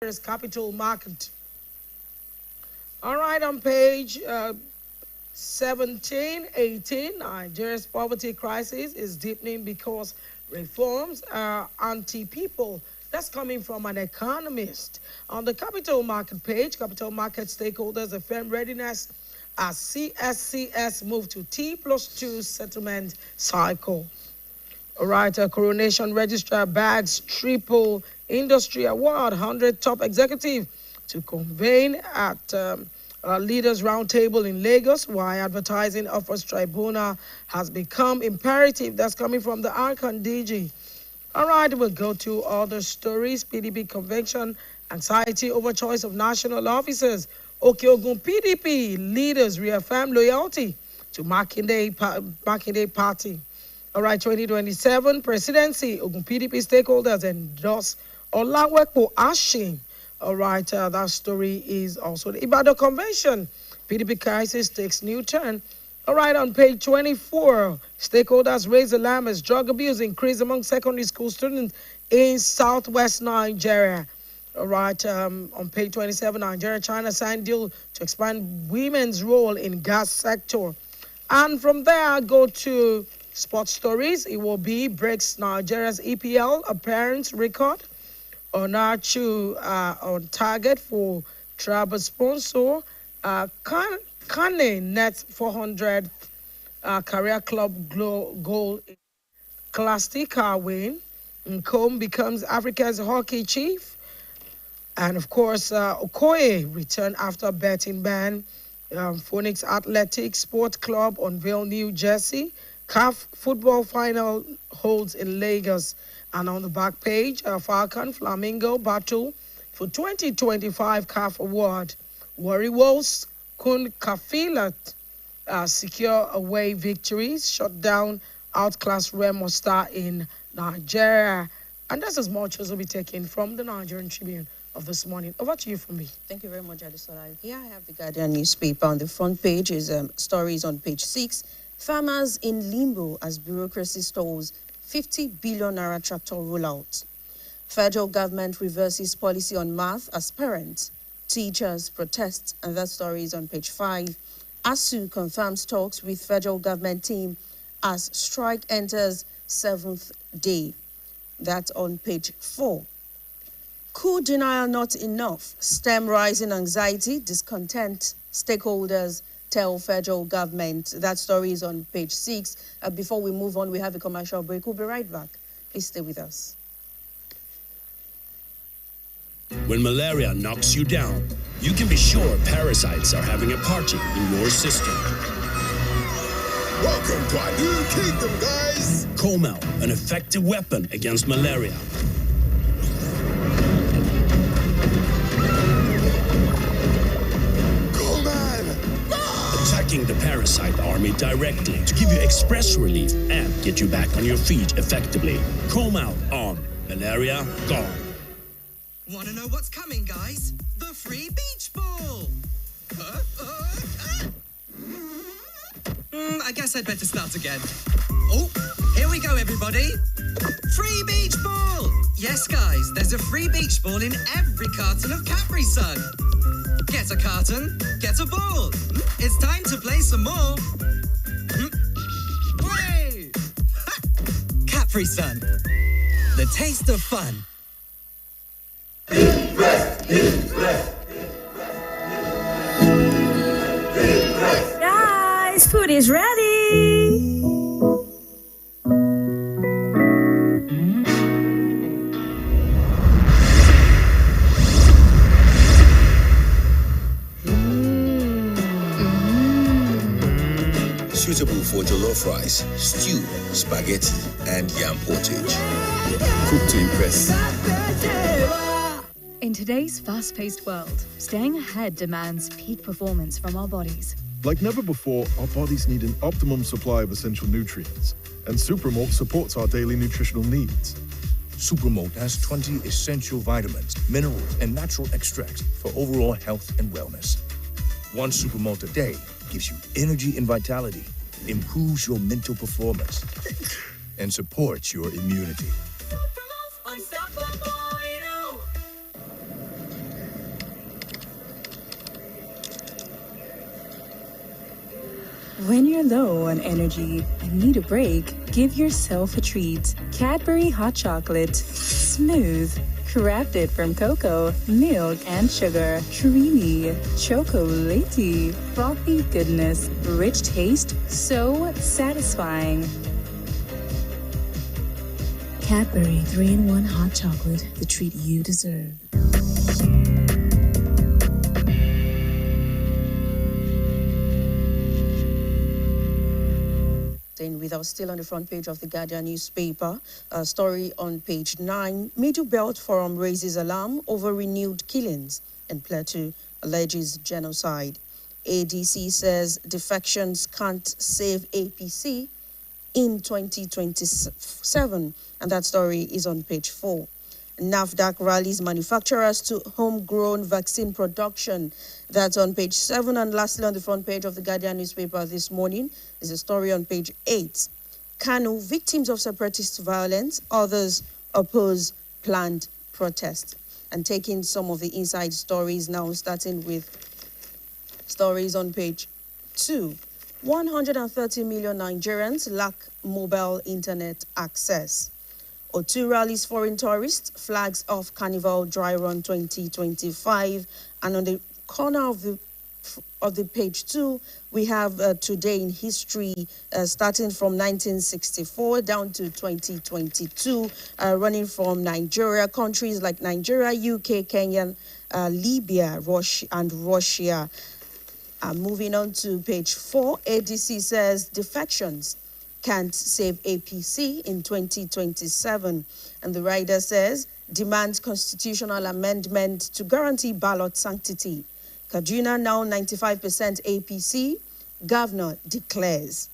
Capital Market. All right, on page 17, 18, Nigeria's poverty crisis is deepening because reforms are anti-people. That's coming from an economist. On the capital market page, capital market stakeholders affirm readiness as CSCS move to T+2 settlement cycle. All right, a Coronation Registrar bags triple industry award, 100 top executive to convene at Leaders Roundtable in Lagos, why advertising offers tribunal has become imperative. That's coming from the Archon DG. All right, we'll go to other stories. PDP convention, anxiety over choice of national officers. Okeogun PDP leaders reaffirm loyalty to Makinde party. All right, 2027 presidency, Ogun PDP stakeholders endorse Olawepo Ashin. All right, that story is also the Ibadan Convention. PDP crisis takes new turn. All right, on page 24, stakeholders raise alarm as drug abuse increase among secondary school students in southwest Nigeria. All right, on page 27, Nigeria-China signed deal to expand women's role in gas sector. And from there, I go to sports stories. It will be breaks Nigeria's EPL appearance record. Onachu on target for travel sponsor. Kane nets 400 career club goal. Classic car win. Nkom becomes Africa's hockey chief. And of course, Okoye returned after betting ban. Phoenix Athletic Sport Club unveil new jersey. CAF football final holds in Lagos. And on the back page, Falcon Flamingo battle for 2025 CAF award. Warri Wolves, Kun Kafilat secure away victories, shut down outclass Remo Star in Nigeria. And that's as much as will be taken from the Nigerian Tribune of this morning. Over to you from me. Thank you very much, Adesola. Here I have the Guardian newspaper. On the front page is stories on page 6. Farmers in limbo as bureaucracy stalls 50 billion naira tractor rollout. Federal government reverses policy on math as parents. Teachers protest, and that story is on page 5. ASU confirms talks with federal government team as strike enters 7th day. That's on page 4. Coup denial not enough. Stem rising anxiety, discontent. Stakeholders tell federal government. That story is on page 6. Before we move on, we have a commercial break. We'll be right back. Please stay with us. When malaria knocks you down, you can be sure parasites are having a party in your system. Welcome to our new kingdom, guys! Comel, an effective weapon against malaria. Attacking the parasite army directly to give you express relief and get you back on your feet effectively. Comel on. Malaria gone. Want to know what's coming, guys? The free beach ball! I guess I'd better start again. Oh, here we go, everybody. Free beach ball! Yes, guys, there's a free beach ball in every carton of Capri Sun. Get a carton, get a ball. It's time to play some more. Hooray! Capri Sun, the taste of fun. Guys, food is ready. Suitable for jollof rice, stew, spaghetti, and yam portage. Cooked to impress. In today's fast-paced world, staying ahead demands peak performance from our bodies. Like never before, our bodies need an optimum supply of essential nutrients, and Supermalt supports our daily nutritional needs. Supermalt has 20 essential vitamins, minerals, and natural extracts for overall health and wellness. One Supermalt a day gives you energy and vitality, improves your mental performance, and supports your immunity. you're low on energy and need a break, give yourself a treat. Cadbury Hot Chocolate. Smooth. Crafted from cocoa, milk, and sugar. Creamy. Chocolatey. Frothy goodness. Rich taste. So satisfying. Cadbury 3-in-1 Hot Chocolate. The treat you deserve. With us still on the front page of the Guardian newspaper, a story on page 9. Middle Belt Forum raises alarm over renewed killings in Plateau, alleges genocide. ADC says defections can't save APC in 2027, and that story is on page 4. NAFDAC rallies manufacturers to homegrown vaccine production. That's on page 7. And lastly, on the front page of the Guardian newspaper this morning is a story on page 8. Kano, victims of separatist violence, others oppose planned protest. And taking some of the inside stories now, starting with stories on page 2. 130 million Nigerians lack mobile internet access. O2 rallies foreign tourists, flags off Carnival Dry Run 2025. And on the corner of the page 2, we have today in history, starting from 1964 down to 2022, running from Nigeria, countries like Nigeria, UK, Kenya, Libya, Russia. Moving on to page 4, ADC says defections can't save APC in 2027. And the rider says, demands constitutional amendment to guarantee ballot sanctity. Kaduna now 95% APC, governor declares.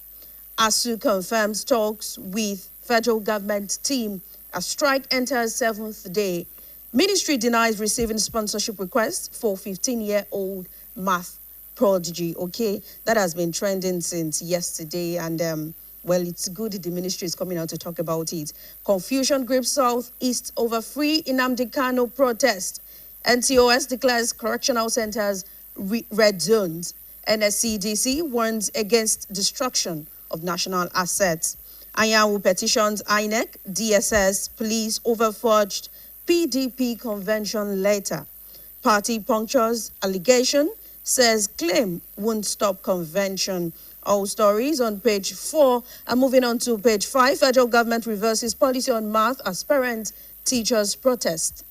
ASU confirms talks with federal government team as strike enters 7th day. Ministry denies receiving sponsorship requests for 15-year-old math prodigy. Okay, that has been trending since yesterday, and well, it's good the ministry is coming out to talk about it. Confusion grips Southeast over free Nnamdi Kanu protest. NTOS declares correctional centers red zones. NSCDC warns against destruction of national assets. Anyanwu petitions INEC, DSS, police over forged PDP convention letter. Party punctures allegation, says claim won't stop convention. All stories on page 4. And moving on to page 5, federal government reverses policy on math as parent teachers protest.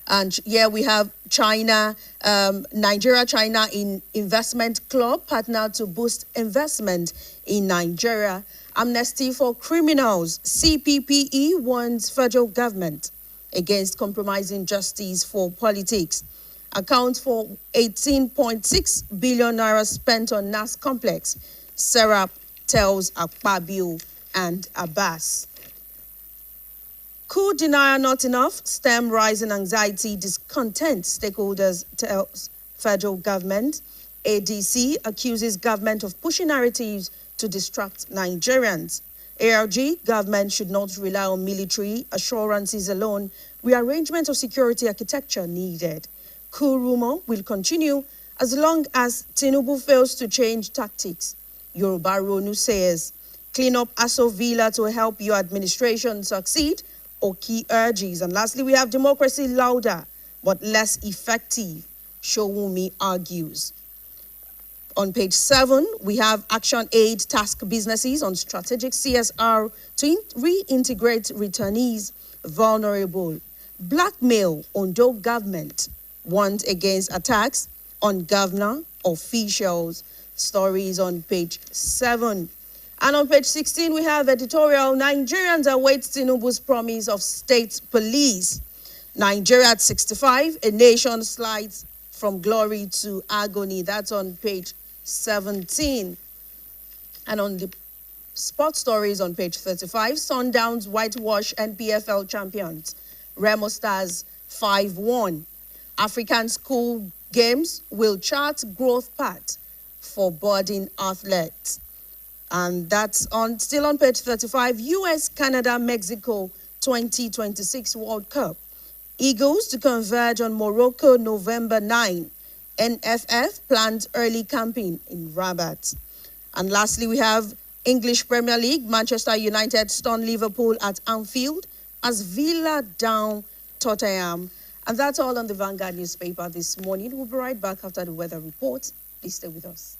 And here we have China, Nigeria-China in investment club partner to boost investment in Nigeria. Amnesty for criminals. CPPE warns federal government against compromising justice for politics. Accounts for 18.6 billion naira spent on NAS complex. Serap tells Akpabio and Abbas. Coup denier not enough. Stem rising anxiety, discontent. Stakeholders tells federal government. ADC accuses government of pushing narratives to distract Nigerians. ARG, government should not rely on military assurances alone. Rearrangement of security architecture needed. Coup rumor will continue as long as Tinubu fails to change tactics. Yoruba Ronu says, clean up Aso Villa to help your administration succeed. Oki urges. And lastly, we have democracy louder but less effective. Showumi argues. On page 7, we have Action Aid task businesses on strategic CSR to reintegrate returnees vulnerable. Blackmail Ondo government warns against attacks on governor officials. Stories on page 7. And on page 16, we have editorial, Nigerians await Tinubu's promise of state police. Nigeria at 65, a nation slides from glory to agony. That's on page 17. And on the sports stories on page 35, Sundowns whitewash NPFL champions. Remo Stars 5-1. African school games will chart growth path for budding athletes. And that's still on page 35, US, Canada, Mexico 2026 World Cup. Eagles to converge on Morocco November 9. NFF plans early camping in Rabat. And lastly, we have English Premier League. Manchester United stun Liverpool at Anfield as Villa down Tottenham. And that's all on the Vanguard newspaper this morning. We'll be right back after the weather report. Please stay with us.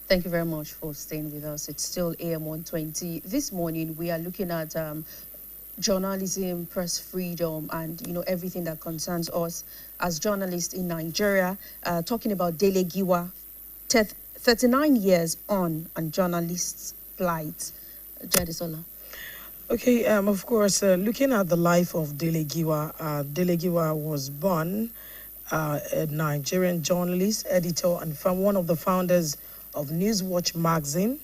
Thank you very much for staying with us. It's still AM120. This morning, we are looking at journalism, press freedom, and, everything that concerns us as journalists in Nigeria, talking about Dele Giwa, 39 years on journalists' plight. Jadisola. Okay, of course, looking at the life of Dele Giwa was born a Nigerian journalist, editor, and one of the founders of Newswatch magazine.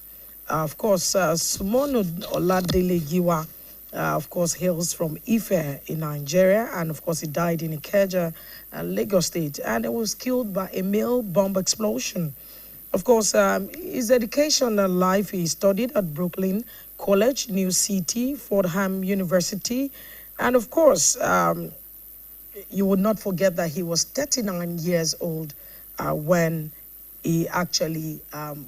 Of course, Sumono Oladele Giwa, of course, hails from Ife in Nigeria, and of course, he died in Ikeja, Lagos State, and he was killed by a mail bomb explosion. Of course, his education and life, he studied at Brooklyn College, New City, Fordham University, and of course, you would not forget that he was 39 years old when he actually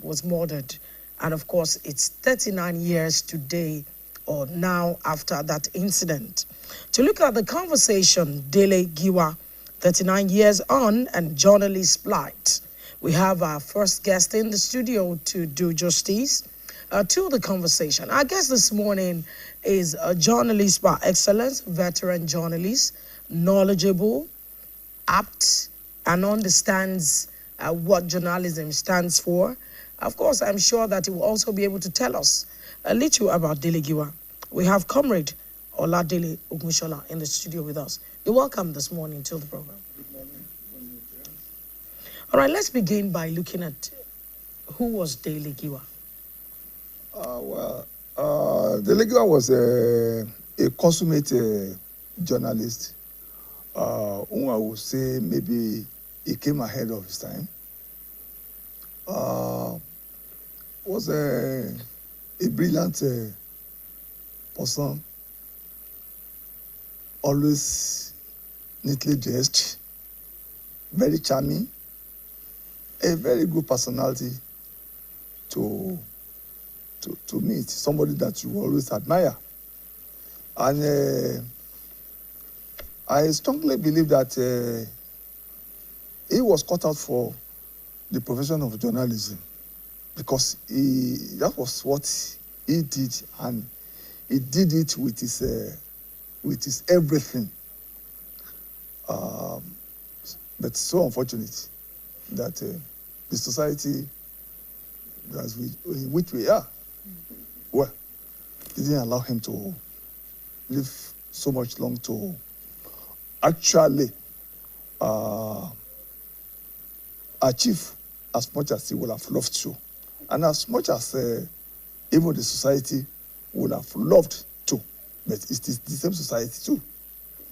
was murdered. And of course, it's 39 years today or now after that incident. To look at the conversation, Dele Giwa, 39 years on, and journalist plight. We have our first guest in the studio to do justice to the conversation. Our guest this morning is a journalist by excellence, veteran journalist, knowledgeable, apt, and understands what journalism stands for. Of course, I'm sure that he will also be able to tell us a little about Dele Giwa. We have Comrade Oladele Ogunshola in the studio with us. You're welcome this morning to the program. Good morning. All right, let's begin by looking at who was Dele Giwa. Dele Giwa was a consummate journalist whom I would say maybe he came ahead of his time. Was a brilliant person, always neatly dressed, very charming, a very good personality to meet, somebody that you always admire. And I strongly believe that he was cut out for the profession of journalism because that was what he did, and he did it with his everything. But so unfortunate that the society in which we are, well, didn't allow him to live so much long to actually achieve as much as he would have loved to, and as much as even the society would have loved to. But it is the same society too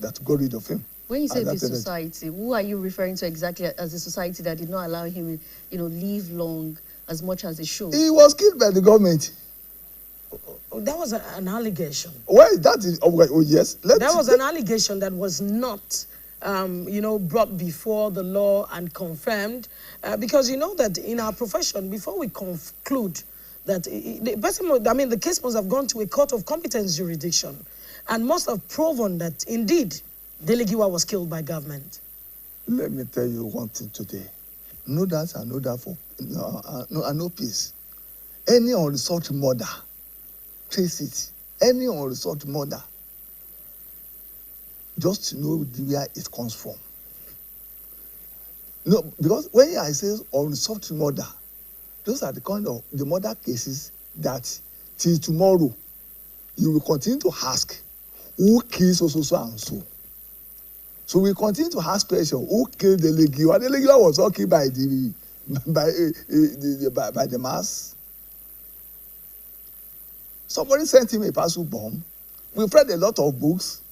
that got rid of him. When you say the society, who are you referring to exactly as a society that did not allow him, live long as much as he should? He was killed by the government. That was an allegation. Well, that is, yes. That was an allegation that was not, brought before the law and confirmed. Because you know that in our profession, before we conclude that the case must have gone to a court of competence jurisdiction and must have proven that indeed Delegiwa was killed by government. Let me tell you one thing today. No that and no that for no peace. Any unresolved murder, trace it. Any unresolved murder, just to know where it comes from. No, because when I say unresolved murder, those are the kind of the murder cases that till tomorrow you will continue to ask who kills so and so. So we continue to ask questions. Who killed Delegiwa? Delegiwa was all killed by the mass. Somebody sent him a parcel bomb. We've read a lot of books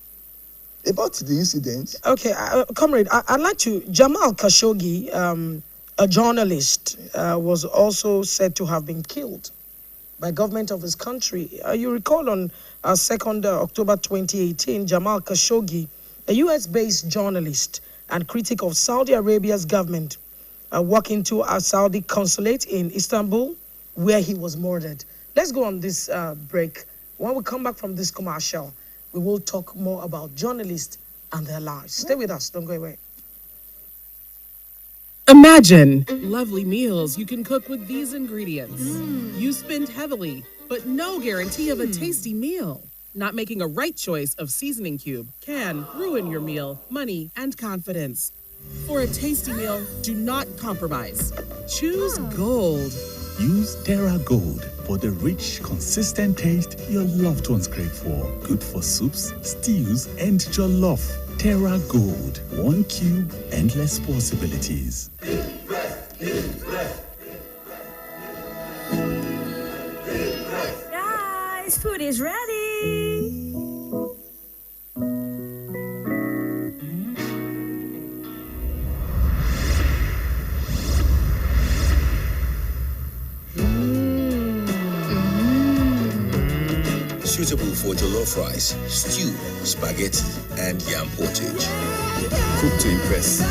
about the incident. Okay, comrade, I'd like to. Jamal Khashoggi, a journalist, was also said to have been killed by government of his country. You recall on 2nd October 2018, Jamal Khashoggi, a US-based journalist and critic of Saudi Arabia's government, walked into a Saudi consulate in Istanbul, where he was murdered. Let's go on this break. When we come back from this commercial, we will talk more about journalists and their lives. Stay with us. Don't go away. Imagine lovely meals you can cook with these ingredients. You spend heavily, but no guarantee of a tasty meal. Not making a right choice of seasoning cube can ruin your meal, money, and confidence. For a tasty meal, do not compromise. Choose Gold. Use Terra Gold for the rich, consistent taste your loved ones crave for. Good for soups, stews, and jollof. Terra Gold. One cube, endless possibilities. Guys, food is ready. Suitable for jollof rice, stew, spaghetti, and yam portage. Cook to impress.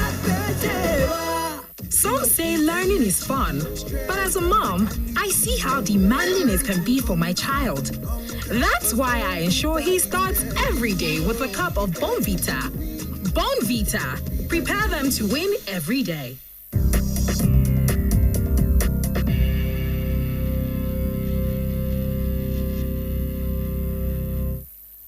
Some say learning is fun, but as a mom, I see how demanding it can be for my child. That's why I ensure he starts every day with a cup of Bonvita. Bonvita, prepare them to win every day.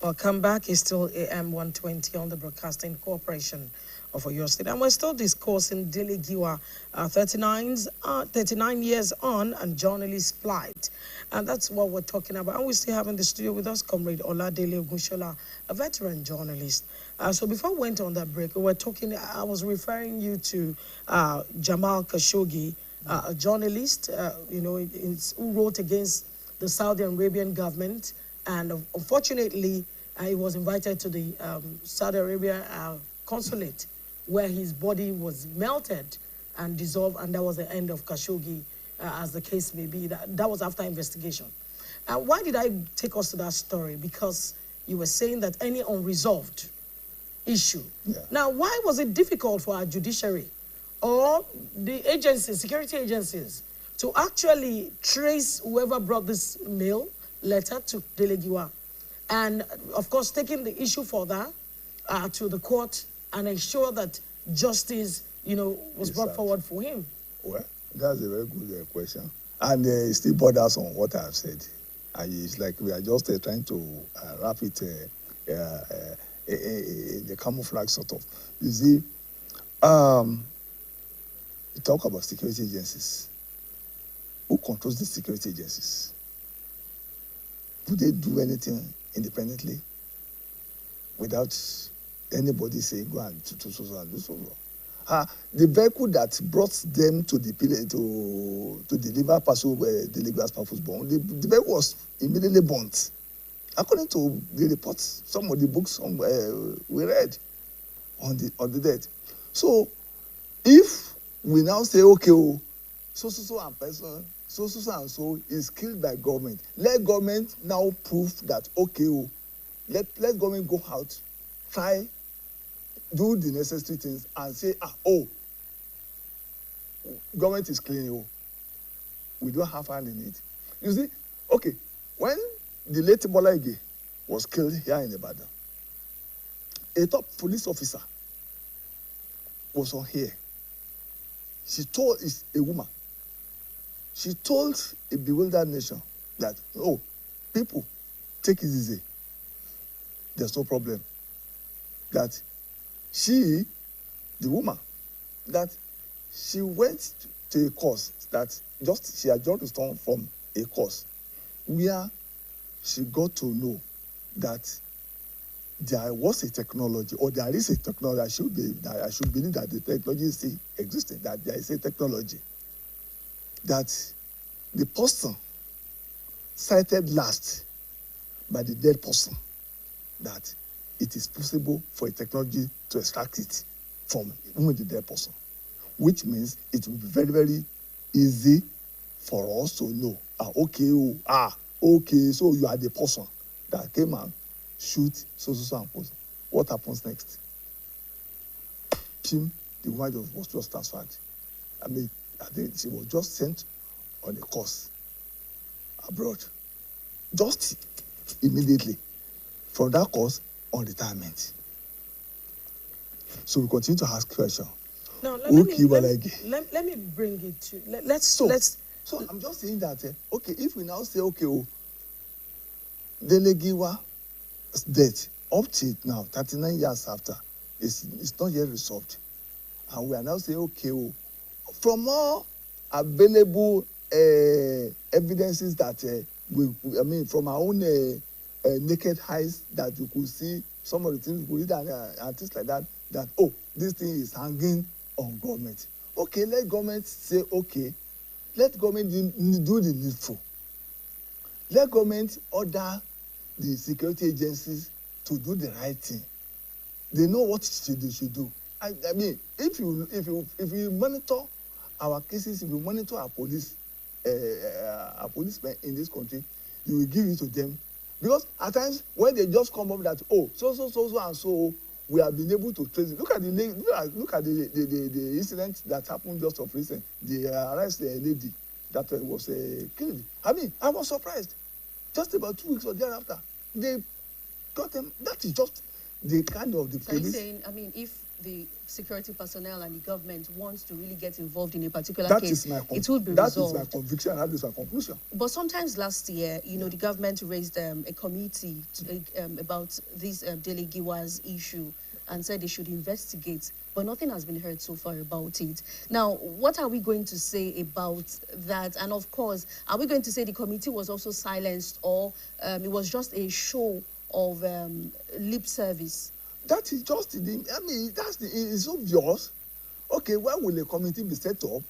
Welcome back. It's still AM120 on the Broadcasting Corporation of Oyo State. And we're still discussing Delegiwa, 39 years on, and journalist plight. And that's what we're talking about. And we still have in the studio with us Comrade Oladele Ogunshola, a veteran journalist. So before we went on that break, we were talking, I was referring you to Jamal Khashoggi, a journalist, who wrote against the Saudi Arabian government. And unfortunately, he was invited to the Saudi Arabia consulate, where his body was melted and dissolved, and that was the end of Khashoggi, as the case may be. That was after investigation. Why did I take us to that story? Because you were saying that any unresolved issue. Yeah. Now, why was it difficult for our judiciary or the agencies, security agencies, to actually trace whoever brought this letter to Delegiwa, and of course taking the issue further to the court and ensure that justice, was brought forward for him? Well, that's a very good question, and it still borders on what I've said. And it's like we are just trying to wrap it the camouflage sort of. You see, you talk about security agencies. Who controls the security agencies? Do they do anything independently without anybody saying, go and do so and do so? The vehicle that brought them to the to deliver parcel deliver parcels born, the vehicle was immediately burnt. According to the reports, some of the books we read on the death. So if we now say, okay, so and person, so and so is killed by government, let government now prove that, okay, let government go out, try, do the necessary things and say, government is clean, we don't have hand in it. You see, okay, when the late Bola Ige was killed here in Ibadan, a top police officer was on here. She told, is a woman, she told a bewildered nation that, people, take it easy. There's no problem. That she, the woman, that she went to a course that she had just returned from a course where she got to know that there was a technology, or there is a technology. I should believe that the technology is still existing, that there is a technology that the person cited last by the dead person, that it is possible for a technology to extract it from even the dead person, which means it will be very, very easy for us to know, okay, so you are the person that came and shoot so and person. What happens next? The woman was just transferred. I think she was just sent on a course abroad, just immediately from that course on retirement. So we continue to ask questions. Now, let me bring it to let's. So I'm just saying that okay, if we now say Delegiwa's death up to now, 39 years after, it's not yet resolved, and we are now saying okay, from all available evidences that from our own naked eyes, that you could see some of the things we read and things like that, this thing is hanging on government. Okay, let government say, okay, let government do the needful. Let government order the security agencies to do the right thing. They know what they should do. If you monitor our cases, if you monitor our policemen in this country, you will give it to them. Because at times when they just come up that so and so, we have been able to trace it. Look at the incident that happened just of recent. The arrest lady that was killed. I was surprised. Just about 2 weeks or thereafter, they got them. That is just the kind of the police. So you're saying, if the security personnel and the government wants to really get involved in a particular case, it would be resolved. That is my conviction. That is my conclusion. But sometimes last year, the government raised a committee about this Delegiwa's issue and said they should investigate, but nothing has been heard so far about it. Now, what are we going to say about that? And of course, are we going to say the committee was also silenced, or it was just a show of lip service? That is just it's obvious. Okay, when will a committee be set up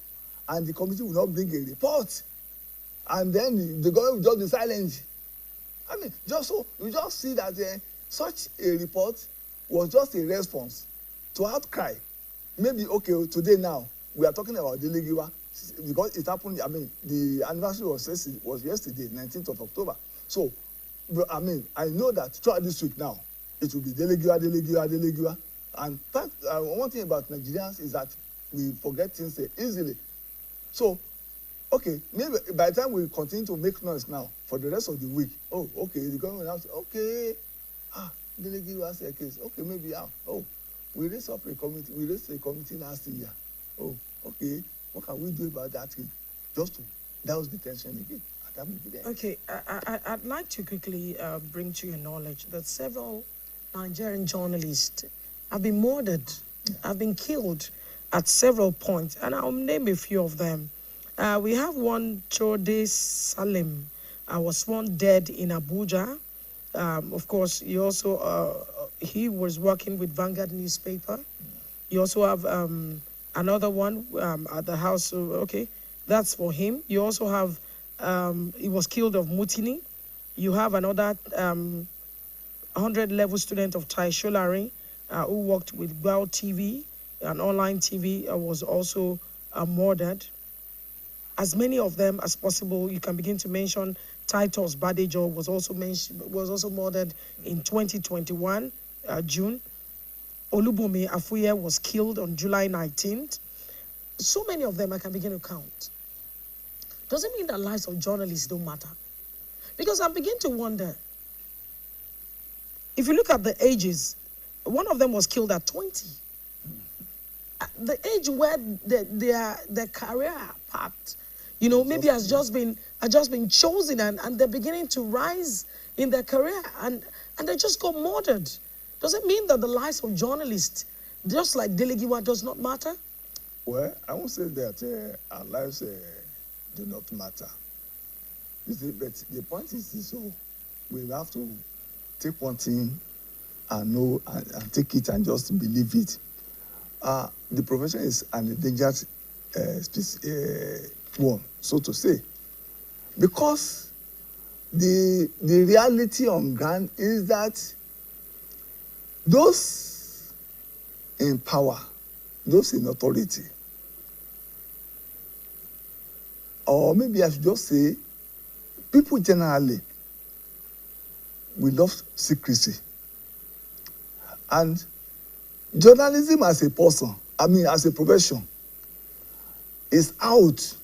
and the committee will not bring a report, and then the government will just be silent? Just so you just see that such a report was just a response to outcry. Maybe, okay, today now, we are talking about Delegiwa because it happened, the anniversary was yesterday, 19th of October. So, I know that throughout this week now, it will be Delegiwa. And one thing about Nigerians is that we forget things easily. So, okay, maybe by the time we continue to make noise now, for the rest of the week, the government will say, okay, Delegiwa has a case. Okay, maybe we raised a committee last year. Okay, what can we do about that thing? Just to douse the tension again. And that will be there. Okay, I'd like to quickly bring to your knowledge that several Nigerian journalists have been murdered, have been killed at several points, and I'll name a few of them. We have one, Chode Salim, was found dead in Abuja. Of course, he was working with Vanguard newspaper. You also have another one at the house. Okay, that's for him. You also have he was killed of mutiny. You have another 100-level student of Tai Sholari who worked with Gbao TV, an online TV, was also murdered. As many of them as possible, you can begin to mention. Titus Badejo was also murdered in 2021, June. Olubumi Afuye was killed on July 19th. So many of them I can begin to count. Doesn't mean that lives of journalists don't matter. Because I begin to wonder, if you look at the ages, one of them was killed at 20. The age where their career path, maybe has just been chosen and they're beginning to rise in their career and they just got murdered. Does it mean that the lives of journalists, just like Delegiwa, does not matter? Well, I won't say that our lives do not matter. You see, but the point is this: so we have to take one thing and know and take it and just believe it. The profession is an endangered one, so to say, because the reality on ground is that those in power, those in authority, or maybe I should just say, people generally, we love secrecy. And journalism as a person, as a profession, is out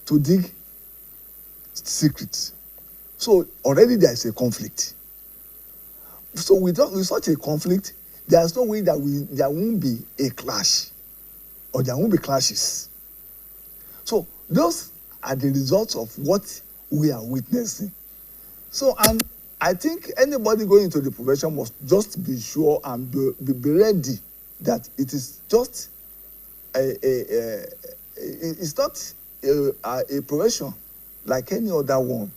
to dig secrets. So already there is a conflict. So with such a conflict, there's no way that there won't be a clash, or there won't be clashes. So those are the results of what we are witnessing. So, and I think anybody going into the profession must just be sure and be ready that it is just it's not a profession like any other one,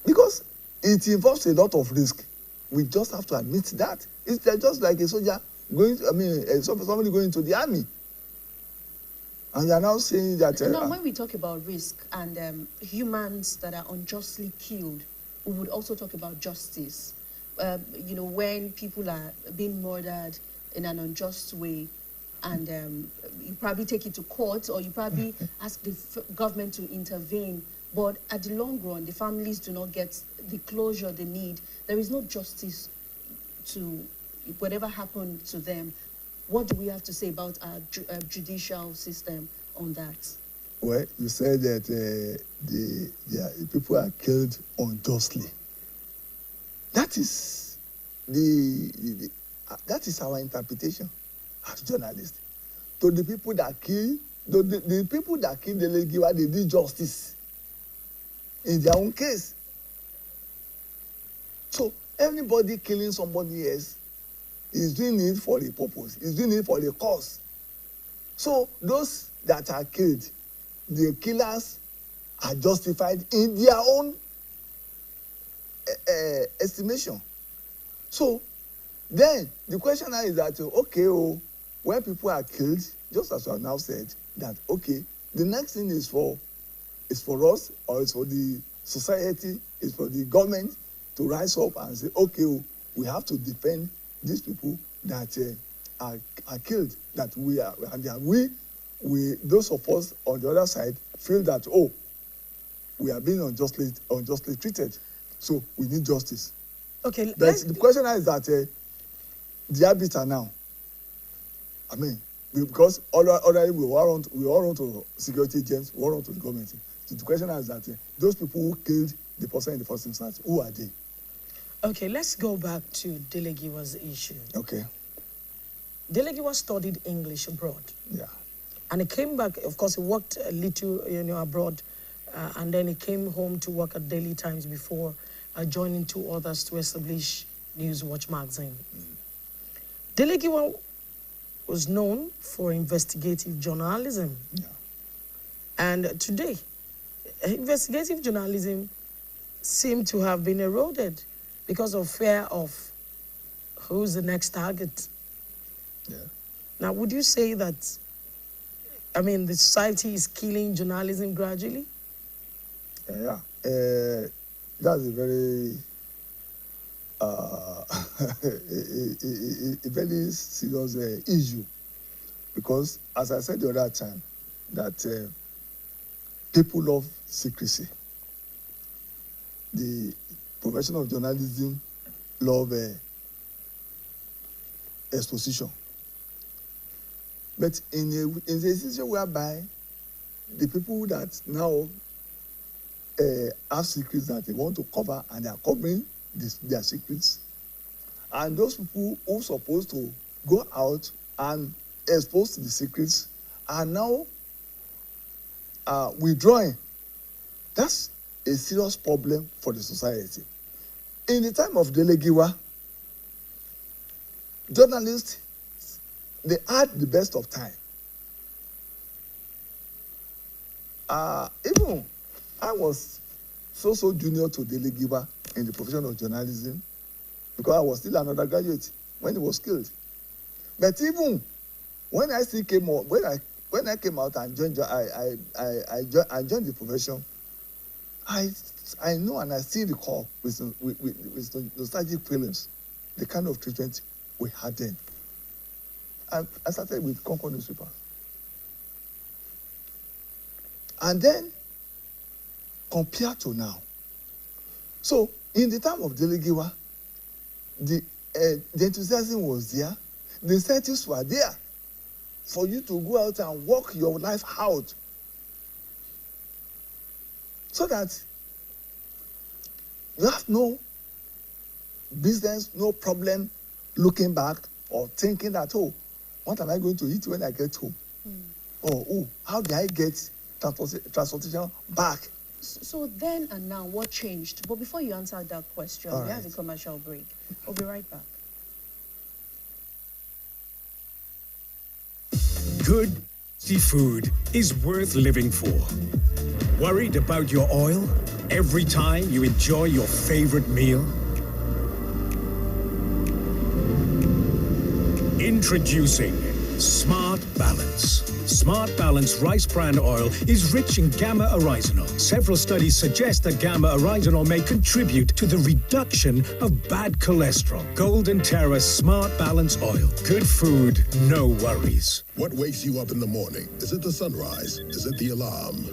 because it involves a lot of risk. We just have to admit that. It's just like a soldier going to, somebody going to the army. And you are now saying that... now, when we talk about risk and humans that are unjustly killed, we would also talk about justice. When people are being murdered in an unjust way, and you probably take it to court, or you probably ask the government to intervene, but at the long run, the families do not get the closure they need. There is no justice to whatever happened to them. What do we have to say about our judicial system on that? Well, you said that the people are killed unjustly. That is that is our interpretation as journalists. To the people that kill, the people that kill the Legiwa, they did justice in their own case. So anybody killing somebody else is doing it for a purpose, is doing it for a cause. So those that are killed, the killers are justified in their own estimation. So then the question now is that, okay, when people are killed, just as you have now said, that, okay, the next thing is for us, or it's for the society, it's for the government to rise up and say, okay, we have to defend these people that are killed, that we are, and that we those of us on the other side feel that, we are being unjustly treated, so we need justice. Okay, but the question is that the arbiter now, because already we all run to security agents, we all run to the government. So the question is that those people who killed the person in the first instance, who are they? Okay, let's go back to Delegiwa's issue. Okay. Delegiwa studied English abroad. Yeah. And he came back, of course, he worked a little, abroad, and then he came home to work at Daily Times before joining two others to establish Newswatch magazine. Delegiwa was known for investigative journalism. Yeah. And today, investigative journalism seemed to have been eroded because of fear of who's the next target. Yeah. Now, would you say that, the society is killing journalism gradually? Yeah. That's a very a very serious issue, because as I said the other time, that people love secrecy. The profession of journalism love exposition. But in a situation whereby the people that now have secrets that they want to cover, and they are covering their secrets, and those people who are supposed to go out and expose the secrets are now withdrawing. That's a serious problem for the society. In the time of Delegiwa, journalists, they had the best of time. Even I was so junior to Delegiwa in the profession of journalism, because I was still an undergraduate when he was killed. But even when I still came out, when I came out and joined, I joined the profession, I know and I still recall with nostalgic feelings the kind of treatment we had then. I started with Concord newspaper. And then, compared to now. So, in the time of Delegiwa, the enthusiasm was there, the incentives were there for you to go out and work your life out, so that you have no business, no problem looking back or thinking that, oh, what am I going to eat when I get home? Or, oh, how do I get transportation back? So then and now, what changed? But before you answer that question, we have a commercial break. We'll be right back. Good seafood is worth living for. Worried about your oil every time you enjoy your favorite meal? Introducing Smart Balance. Smart Balance rice bran oil is rich in gamma-oryzanol. Several studies suggest that gamma-oryzanol may contribute to the reduction of bad cholesterol. Golden Terra Smart Balance oil. Good food, no worries. What wakes you up in the morning? Is it the sunrise? Is it the alarm?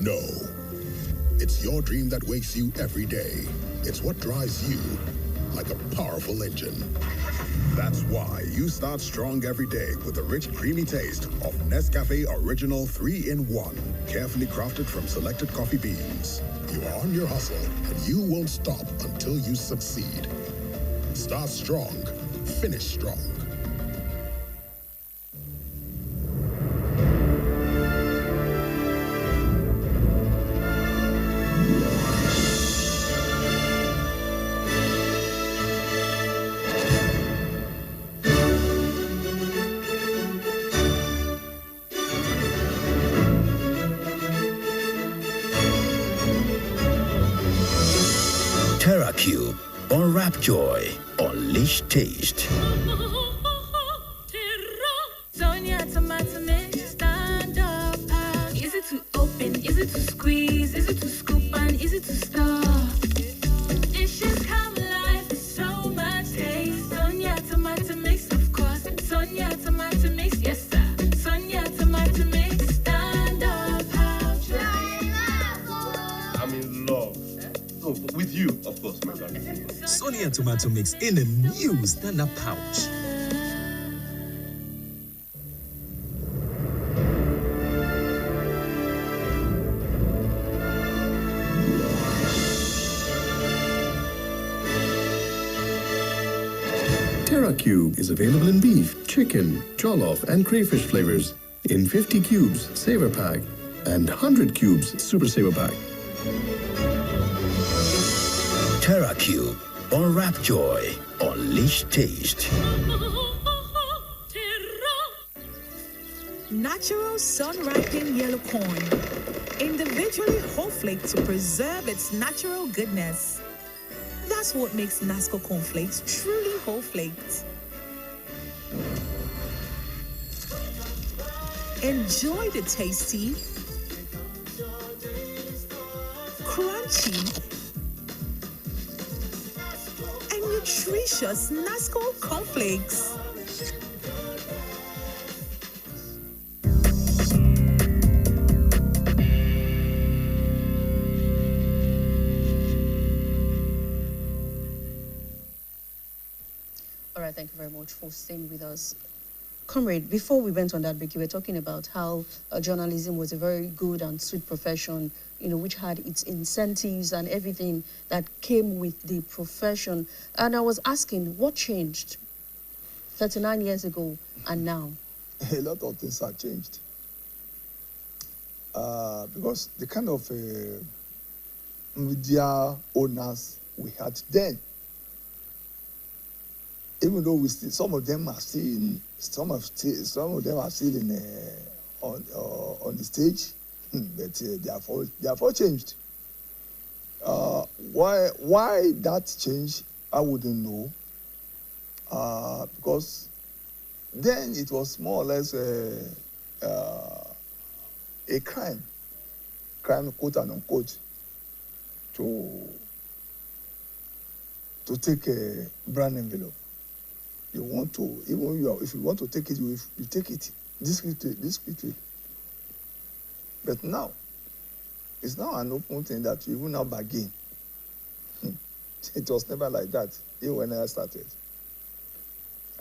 No. It's your dream that wakes you every day. It's what drives you like a powerful engine. That's why you start strong every day with a rich, creamy taste of Nescafe Original 3-in-1, carefully crafted from selected coffee beans. You are on your hustle, and you won't stop until you succeed. Start strong, finish strong. TerraCube. Unwrap joy. Unleash taste. Sonia tomato mix, stand up. Is it to open? Is it to squeeze? Is it to scoop? And is it to stir? Dishes come alive with so much taste. Sonia tomato mix, of course. Sonia tomato mix, yes sir. Sonia tomato mix, stand up. I'm in love. Oh, with you, of course, my darling. Sonia tomato mix in a new stand-up pouch. TerraCube is available in beef, chicken, jollof, and crayfish flavors in 50 cubes Saver Pack and 100 cubes Super Saver Pack. TerraCube. Unwrap joy. Unleash taste. Natural sun-ripened yellow corn. Individually whole-flaked to preserve its natural goodness. That's what makes Nasco cornflakes truly whole-flaked. Enjoy the tasty, crunchy, and nutritious Nasco cornflakes. All right, thank you very much for staying with us. Comrade, before we went on that break, you were talking about how journalism was a very good and sweet profession, which had its incentives and everything that came with the profession. And I was asking, what changed 39 years ago and now? A lot of things have changed. Because the kind of media owners we had then, even though we still, some of them are still in, some of them are still in on the stage, but they have all changed. Why that change, I wouldn't know. Because then it was more or less a crime, quote and unquote, to take a brand envelope. You want to, if you want to take it, you take it discreetly. But now, it's now an open thing that you will now bargain. It was never like that, even when I started.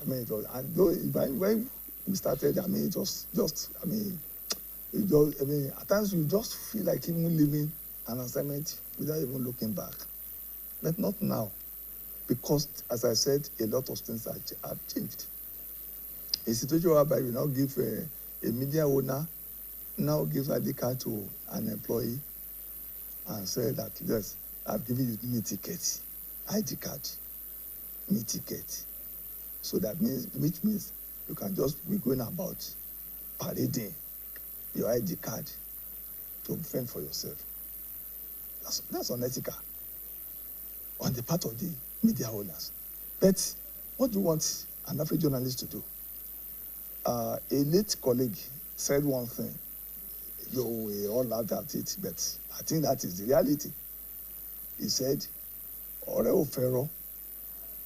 I mean, it was, and though, when we started, I mean, it was just, at times you just feel like even leaving an assignment without even looking back. But not now. Because, as I said, a lot of things have changed. A situation whereby you now give a media owner, now gives ID card to an employee and say that, yes, I've given you me ticket, ID card, me ticket. So that means, which means you can just be going about parading your ID card to fend for yourself. That's unethical on the part of the media owners. But what do you want an African journalist to do? A late colleague said one thing, though we all laughed at it, but I think that is the reality. He said, "Ọ̀rẹ́ ò fẹ́ràn,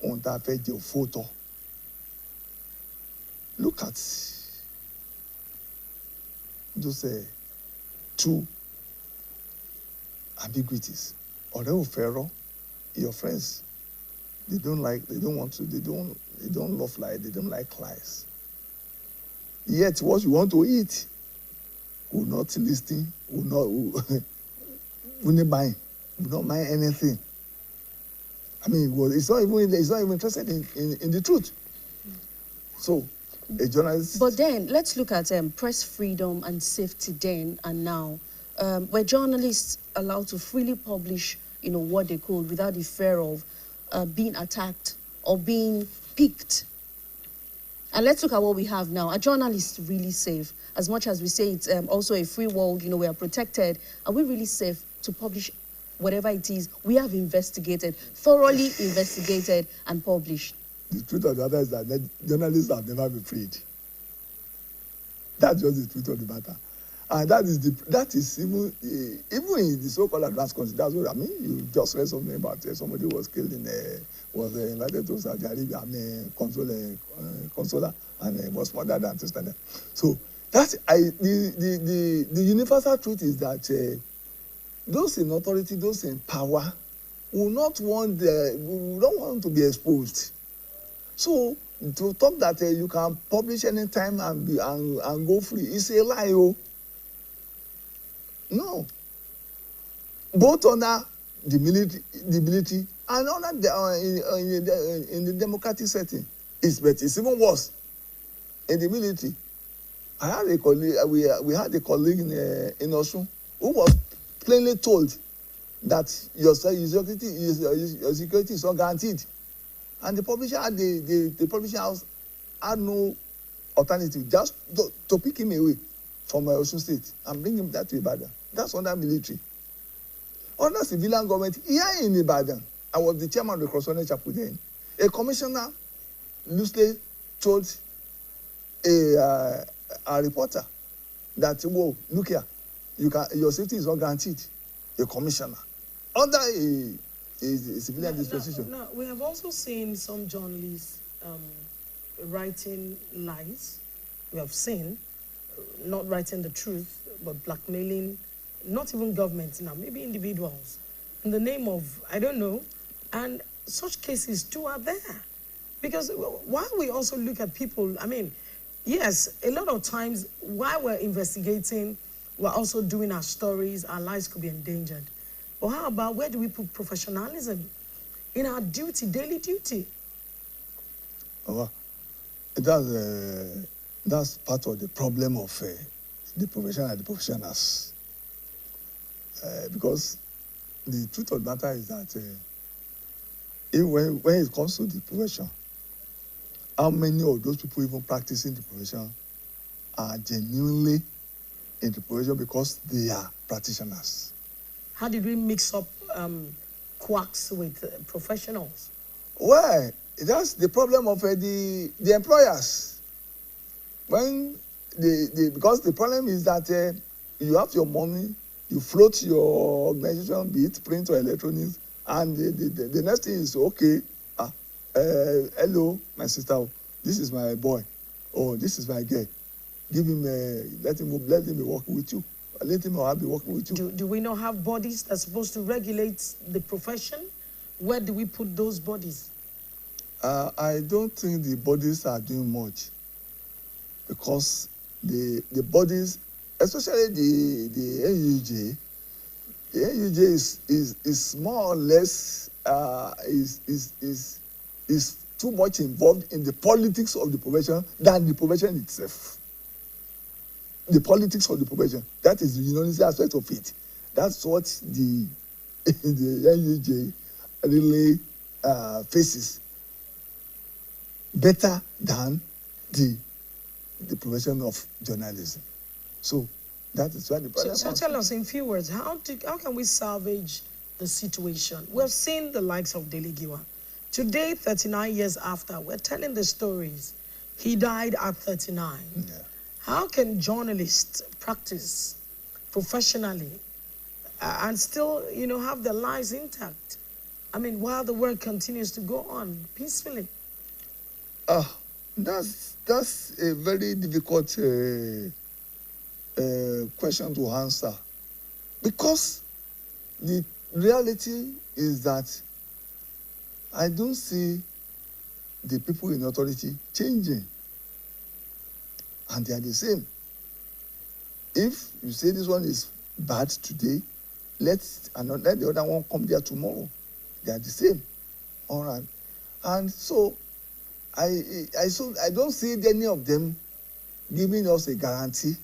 ohun tá a fẹ́ jẹ ò fóòtọ́." Look at those two ambiguities. Ọ̀rẹ́ ò fẹ́ràn, your friends, they don't love lies, they don't like lies. Yet what you want to eat will not listen, will not mind anything. I mean, it's not even interested in the truth. So a journalist. But then let's look at press freedom and safety then and now. Were journalists allowed to freely publish, what they could without the fear of being attacked or being picked? And let's look at what we have now. Are journalists really safe? As much as we say it's also a free world, we are protected. Are we really safe to publish whatever it is we have investigated, thoroughly investigated and published? The truth of the matter is that journalists have never been freed. That's just the truth of the matter. And that is even in the so-called advanced countries. That's what I mean. You just read something about somebody was killed was invited to Saudi Arabia, consular, and was murdered and things like that. So the universal truth is that those in authority, those in power, will not want don't want to be exposed. So to talk that you can publish anytime and go free is a lie. Oh. No. Both under the military and under in the democratic setting, it's even worse. In the military, I had a colleague. We had a colleague in Osun who was plainly told that your security is not guaranteed, and the publisher the publishing house had no alternative just to pick him away from Osun State and bring him that to Ibadan. That's under military. Under civilian government, here in Ibadan, I was the chairman of the Crossroads Chapel then. A commissioner loosely told a reporter that, whoa, look here, your safety is not guaranteed. A commissioner under a civilian dispensation. No, we have also seen some journalists writing lies. We have seen not writing the truth, but blackmailing, not even governments now, maybe individuals, in the name of, I don't know, and such cases too are there. Because while we also look at people, I mean, yes, a lot of times while we're investigating, we're also doing our stories, our lives could be endangered. But how about where do we put professionalism in our duty, daily duty? Oh, that's part of the problem of the profession and the professionals. Because the truth of the matter is that when it comes to the profession, how many of those people even practicing the profession are genuinely in the profession because they are practitioners? How did we mix up quacks with professionals? Well, that's the problem of the employers. When because the problem is that you have your money, you float your organization, be it print or electronics, and the next thing is, okay, hello, my sister, this is my boy, oh, this is my girl. Give him, let him be working with you. Let him or I be working with you. Do we not have bodies that's supposed to regulate the profession? Where do we put those bodies? I don't think the bodies are doing much, because the bodies, especially the NUJ is more or less is too much involved in the politics of the profession than the profession itself. The politics of the profession, that is the unionist aspect of it. That's what the NUJ really faces better than the profession of journalism. So that is why the problem. So tell us in few words, how can we salvage the situation? We've seen the likes of Dele Giwa. Today, 39 years after, we're telling the stories. He died at 39. Yeah. How can journalists practice professionally and still, have their lives intact? I mean, while the work continues to go on peacefully. That's a very difficult question to answer, because the reality is that I don't see the people in authority changing, and they are the same. If you say this one is bad today, let the other one come there tomorrow. They are the same. All right. And so I don't see any of them giving us a guarantee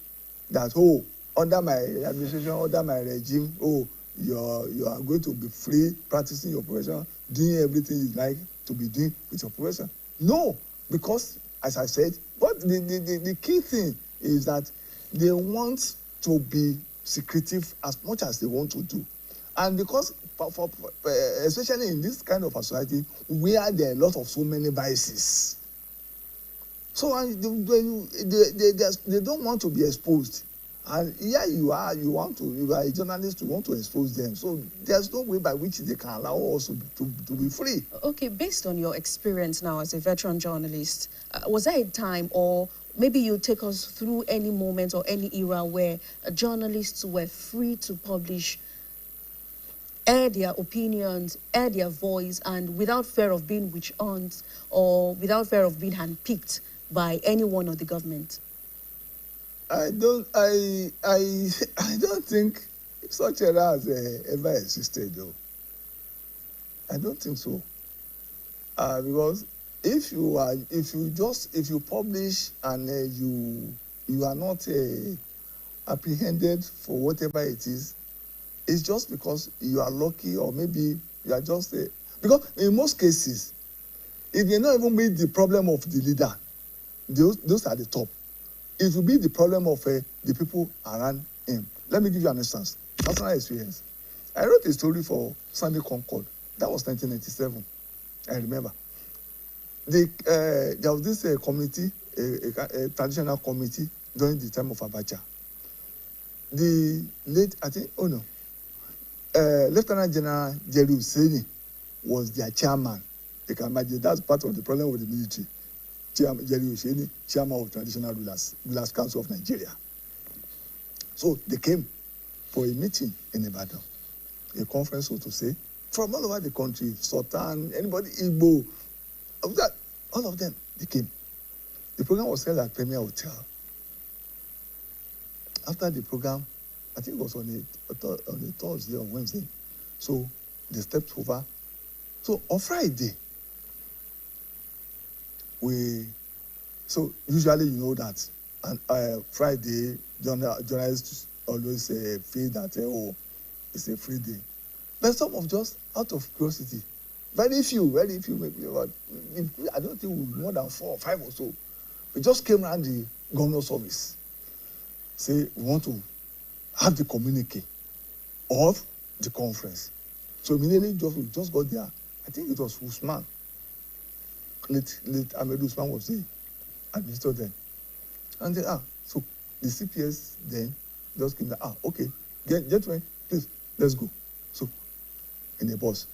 that, oh, under my administration, under my regime, oh, you are going to be free practicing your profession, doing everything you like to be doing with your profession. No, because as I said, but the key thing is that they want to be secretive as much as they want to do. And because, especially in this kind of a society where there are a lot of so many vices, so they don't want to be exposed. And here you are a journalist, you want to expose them. So there's no way by which they can allow us to be free. Okay, based on your experience now as a veteran journalist, was there a time, or maybe you take us through any moment or any era where journalists were free to publish, air their opinions, air their voice, and without fear of being witch hunted or without fear of being handpicked by anyone of the government? I don't think such era has ever existed, though. I don't think so. Because if you publish and you are not apprehended for whatever it is, it's just because you are lucky, or maybe you are just because in most cases, it may not even be the problem of the leader. Those are the top. It will be the problem of the people around him. Let me give you an instance. Personal experience. I wrote a story for Sunday Concord. That was 1997. I remember. There was this committee, a traditional committee during the time of Abacha. the late, I think, Lieutenant General Jerry Husseini was their chairman. You can imagine that's part of the problem with the military. Chairman Jerry Husseini, chairman of Traditional Rulers Council of Nigeria. So they came for a meeting in Ibadan, a conference, so to say, from all over the country, Sultan, anybody, Igbo, all of them, they came. The program was held at Premier Hotel. After the program, I think it was on a Thursday or Wednesday, so they stepped over. So on Friday, so usually you know that, and Friday, journalists always feel that, it's a free day. But some of just out of curiosity, very few, maybe about, I don't think more than 4 or 5 or so, we just came around the governor's office, say we want to have the communique of the conference. So immediately we just got there. I think it was Usman. Late Ahmed Usman was the administrator then. And so the CPS then just came there. Okay, gentlemen, please, let's go. So in the bus,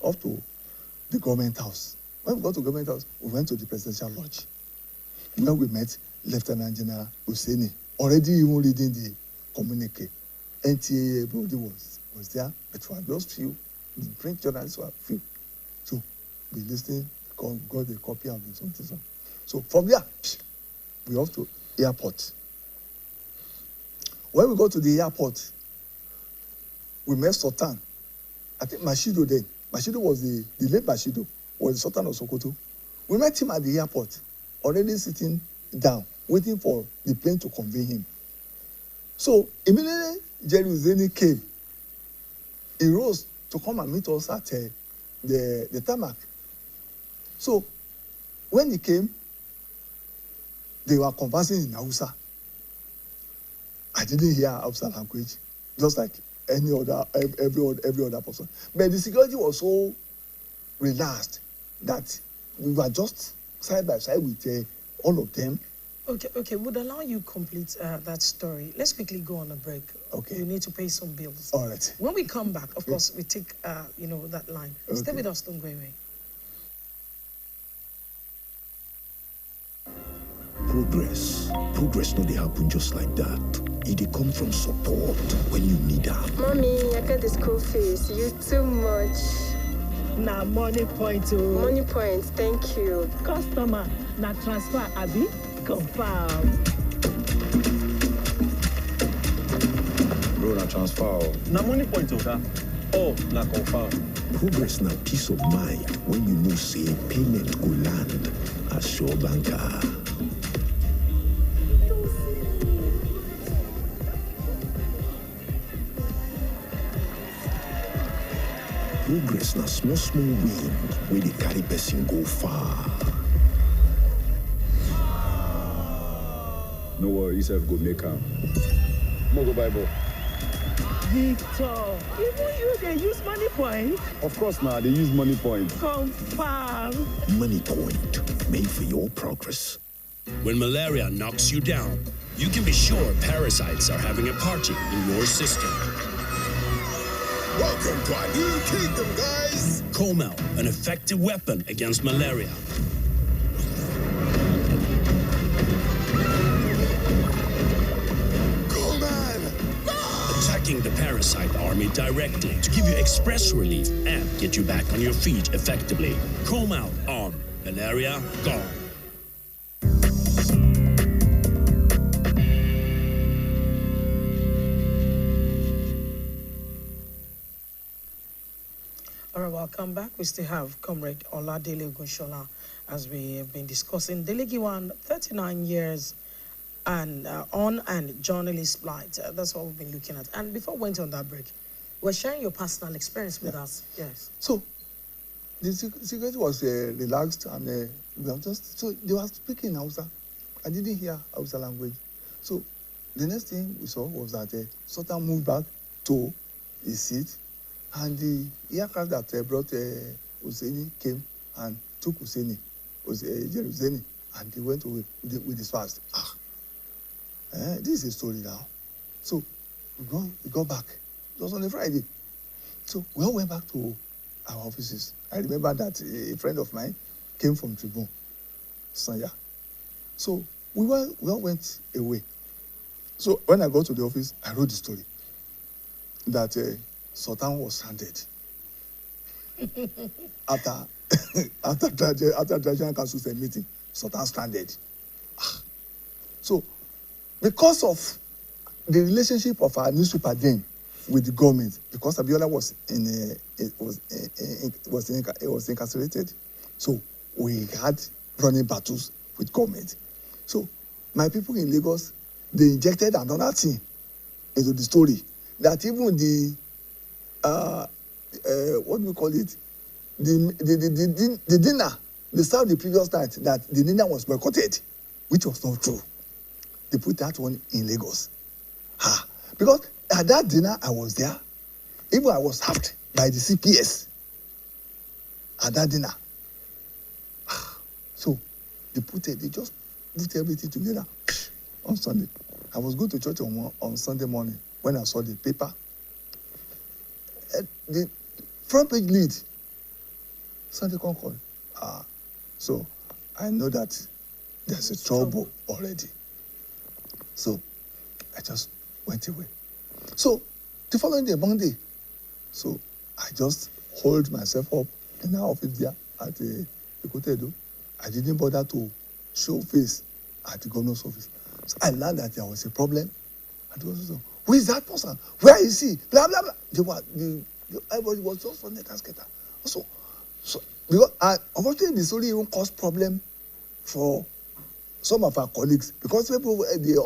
up to the government house. When we got to government house, we went to the presidential lodge, where we met Lieutenant General Husseini, already even reading the communique. NTA everybody was there, but we were just few. The print journalists were few. So we listened, got a copy of the something. So from there, we off to airport. When we got to the airport, we met Sultan. I think Mashido then. Mashido was the late Mashido, was the Sultan of Sokoto. We met him at the airport, already sitting down, waiting for the plane to convey him. So immediately Jerry Husseini came. He rose to come and meet us at the tarmac. So when he came, they were conversing in Hausa. I didn't hear Hausa language, just like every other person. But the security was so relaxed that we were just side by side with all of them. Okay, would allow you complete that story. Let's quickly go on a break. Okay. You need to pay some bills. All right. When we come back, of course, we take, that line. Okay. Stay with us, don't go away. Progress no dey happen just like that. It dey come from support when you need am. Mommy, I got the school fees. You too much. Na money point. Money point, thank you. Customer, na transfer, abi? Confirm. Bro, na transfer. Na money point, okay? Oh, na confirm. Progress na peace of mind when you know say payment go land as sure banker. Progress na small win wey dey carry person go far. No worry, yourself go make am. Mo go buy ball. Victor, even you dey use money point? Of course now, they use money point. Confirm. Money point, made for your progress. When malaria knocks you down, you can be sure parasites are having a party in your system. Welcome to our new kingdom, guys! Comel, an effective weapon against malaria. Attacking the parasite army directly to give you express relief and get you back on your feet effectively. Comel on, malaria gone. All right, welcome back. We still have Comrade Oladele Ogunshola as we have been discussing Delegiwan 39 years and on and journalist plight. That's what we've been looking at. And before we went on that break, we're sharing your personal experience with us. Yes. So the security was relaxed and we were so they were speaking in Hausa. I didn't hear Hausa language. So the next thing we saw was that Sultan moved back to his seat. And the aircraft that brought Husseini came and took Jerry Husseini, and they went away with his fast. This is a story now. So we got back. It was on a Friday. So we all went back to our offices. I remember that a friend of mine came from Tribune, Sanya. So we all went away. So when I got to the office, I wrote the story that Sultan was stranded after Traditional Council's meeting. Sultan stranded. So because of the relationship of our newspaper then with the government, because Abiola was incarcerated, so we had running battles with government. So my people in Lagos, they injected another thing into the story, that even the what do we call it, the dinner they served the previous night, that the dinner was boycotted, which was not true. They put that one in Lagos. Because at that dinner I was there, even I was hacked by the CPS at that dinner. So they just put everything together on Sunday. I was going to church on Sunday morning when I saw the paper. The front page lead, Sunday Concord. So I know that there's a trouble already. So I just went away. So the following day, Monday, so I just hold myself up in our office there at the Ekotedo. I didn't bother to show face at the governor's office. So I learned that there was a problem. And who is that person? Where is he? Blah, blah, blah. Everybody was just on the casketer. So because unfortunately, the story even caused problem for some of our colleagues, because people, the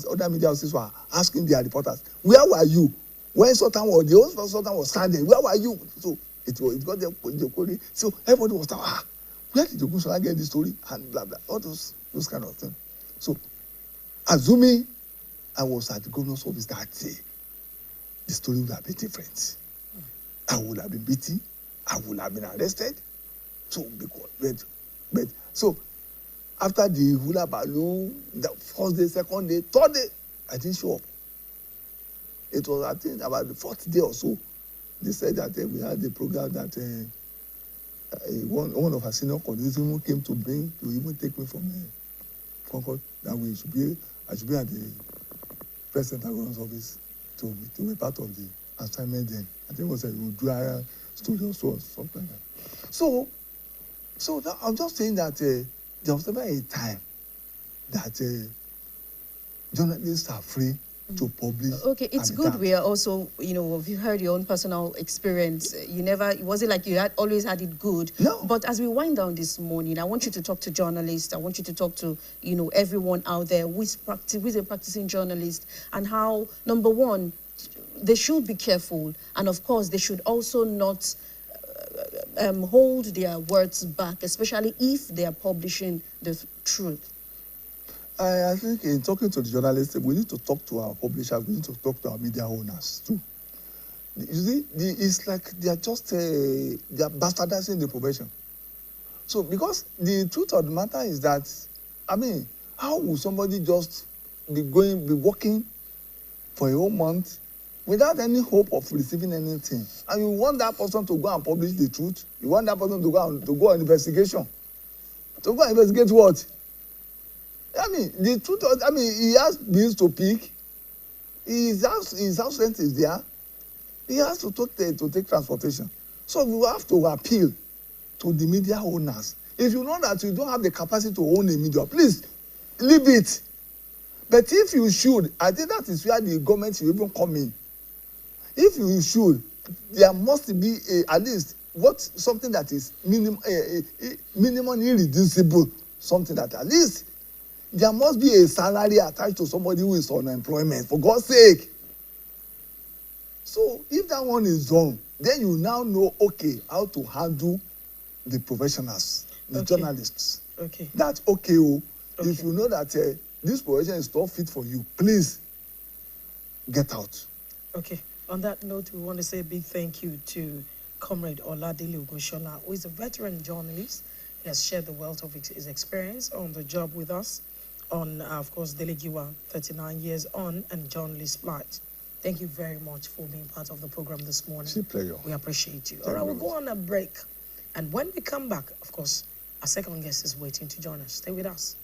other media houses were asking their reporters, where were you when Sultan was standing? Where were you? So it got the query. So everybody was like, where did you get this story? And blah blah, all those kind of things. So assuming I was at the governor's office that day, the story would have been different. I would have been beaten. I would have been arrested. So but so after the hula balloon, the first day, second day, third day, I didn't show up. It was, I think, about the fourth day or so. They said that we had a program that one of our senior colleagues even came to even take me from Concord, that I should be at the President Agoron's office to be part of the assignment then. I think it was a Udria studio or something like that. So that, I'm just saying that there was never a time that journalists are free to publish. Okay, it's good we are also, have you heard your own personal experience? It wasn't like you had always had it good. No. But as we wind down this morning, I want you to talk to journalists. I want you to talk to, everyone out there who is a practicing journalist, and how, number one, they should be careful. And of course, they should also not hold their words back, especially if they are publishing the truth. I think in talking to the journalists, we need to talk to our publishers, we need to talk to our media owners too. You see, it's like they are just they are bastardizing the profession. So because the truth of the matter is that, how will somebody just be working for a whole month without any hope of receiving anything? And you want that person to go and publish the truth? You want that person to go on investigation? To go and investigate what? The truth, he has bills to pick. His house rent is there. He has to take transportation. So we have to appeal to the media owners. If you know that you don't have the capacity to own a media, please leave it. But if you should, I think that is where the government should even come in. If you should, there must be at least something that is minimum irreducible, something that at least there must be a salary attached to somebody who is on unemployment, for God's sake. So if that one is done, then you now know, how to handle the professionals, the journalists. Okay. That's okay. If you know that this profession is not fit for you, please get out. Okay. On that note, we want to say a big thank you to Comrade Oladele Ogoshola, who is a veteran journalist. He has shared the wealth of his experience on the job with us. on, of course, Delegiwa, 39 years on, and John Lee Splight. Thank you very much for being part of the program this morning. It's a pleasure. We appreciate you. Thank All right, you. we'll go on a break. And when we come back, of course, our second guest is waiting to join us. Stay with us.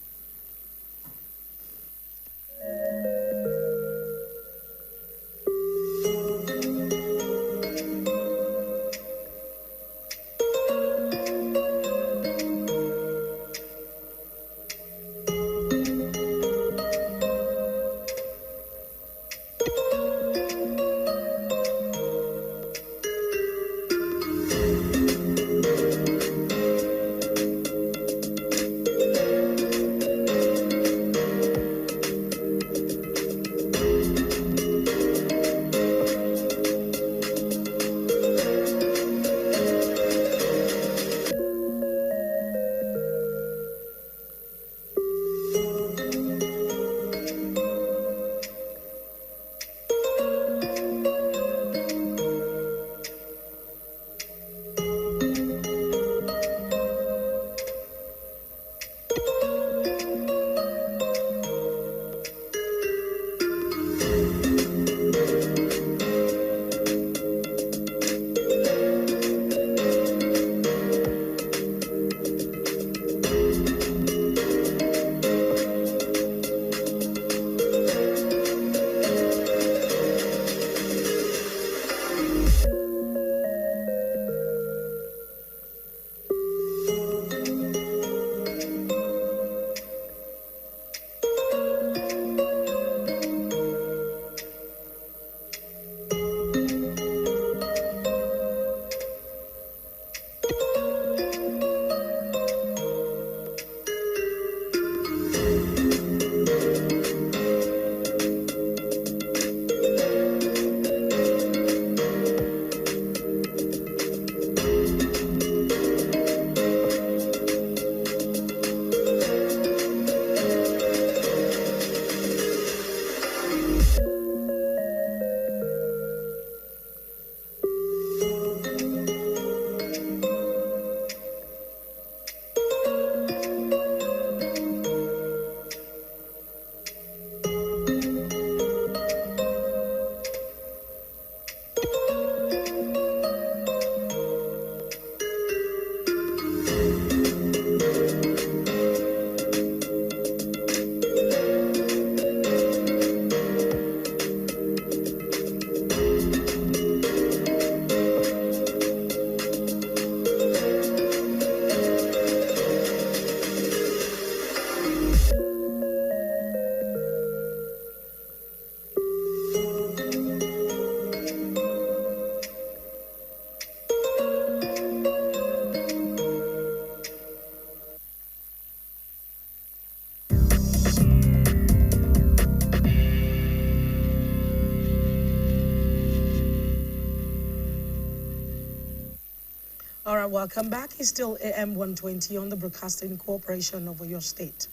All right, welcome back. It's still AM120 on the Broadcasting Corporation of your state.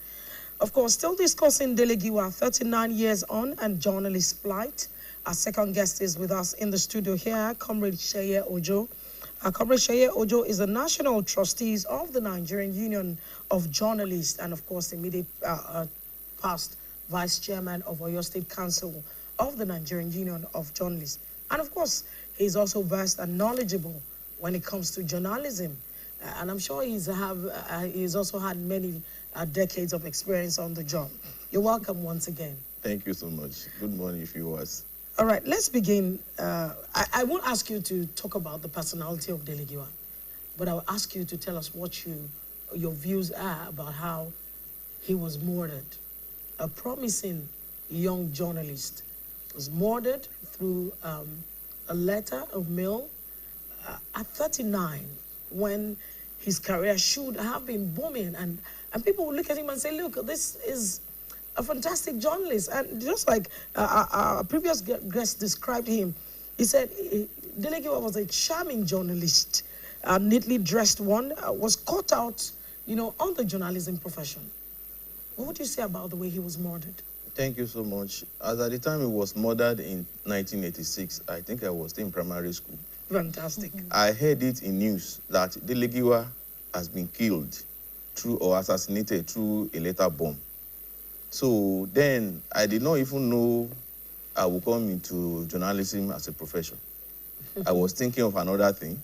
Of course, still discussing Delegiwa, 39 years on, and journalist plight. Our second guest is with us in the studio here, Comrade Sheye Ojo. Comrade Sheye Ojo is the National Trustees of the Nigerian Union of Journalists, and of course, immediate past Vice Chairman of Oyo State Council of the Nigerian Union of Journalists. And of course, he's also versed and knowledgeable when it comes to journalism. And I'm sure he's also had many decades of experience on the job. You're welcome once again. Thank you so much. Good morning, viewers. All right, let's begin. I won't ask you to talk about the personality of Delegiwa, but I'll ask you to tell us what your views are about how he was murdered. A promising young journalist was murdered through a letter of mail at 39, when his career should have been booming, and people will look at him and say, look, this is a fantastic journalist. And just like our previous guest described him, he said Delegiwa was a charming journalist, neatly dressed one, was caught out, on the journalism profession. What would you say about the way he was murdered? Thank you so much. As at the time he was murdered in 1986, I think I was still in primary school. Fantastic. I heard it in news that Delegiwa has been killed through or assassinated through a letter bomb. So then I did not even know I would come into journalism as a profession. I was thinking of another thing.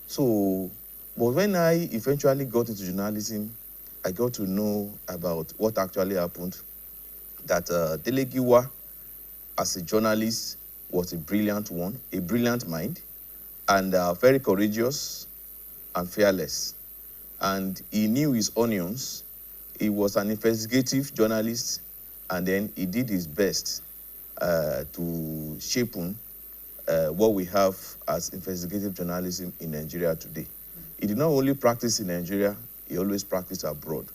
So, but when I eventually got into journalism, I got to know about what actually happened, that Delegiwa, as a journalist, was a brilliant one, a brilliant mind, and very courageous and fearless. And he knew his onions. He was an investigative journalist, and then he did his best to shape what we have as investigative journalism in Nigeria today. He did not only practice in Nigeria, he always practiced abroad.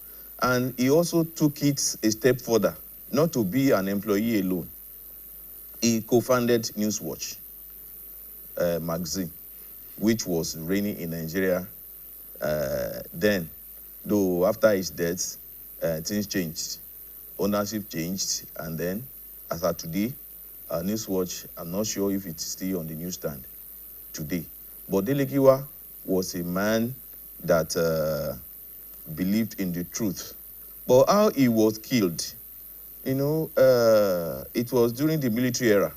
And he also took it a step further, not to be an employee alone. He co-founded Newswatch magazine, which was reigning in Nigeria then. Though after his death, things changed. Ownership changed, and then, as of today, Newswatch, I'm not sure if it's still on the newsstand today. But Delegiwa was a man that believed in the truth. But how he was killed, you know, it was during the military era.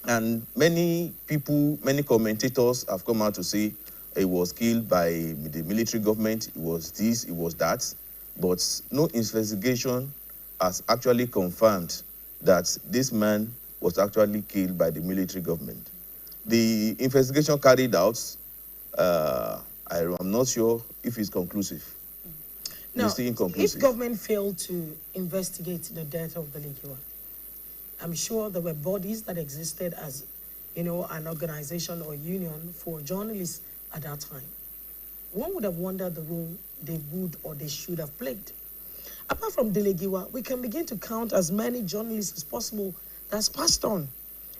And many people, many commentators have come out to say he was killed by the military government, it was this, it was that. But no investigation has actually confirmed that this man was actually killed by the military government. The investigation carried out, I'm not sure if it's conclusive. Now, it's still inconclusive. If government failed to investigate the death of Delegiwa, I'm sure there were bodies that existed as, you know, an organization or union for journalists at that time. One would have wondered the role they would or they should have played. Apart from Delegiwa, we can begin to count as many journalists as possible that's passed on.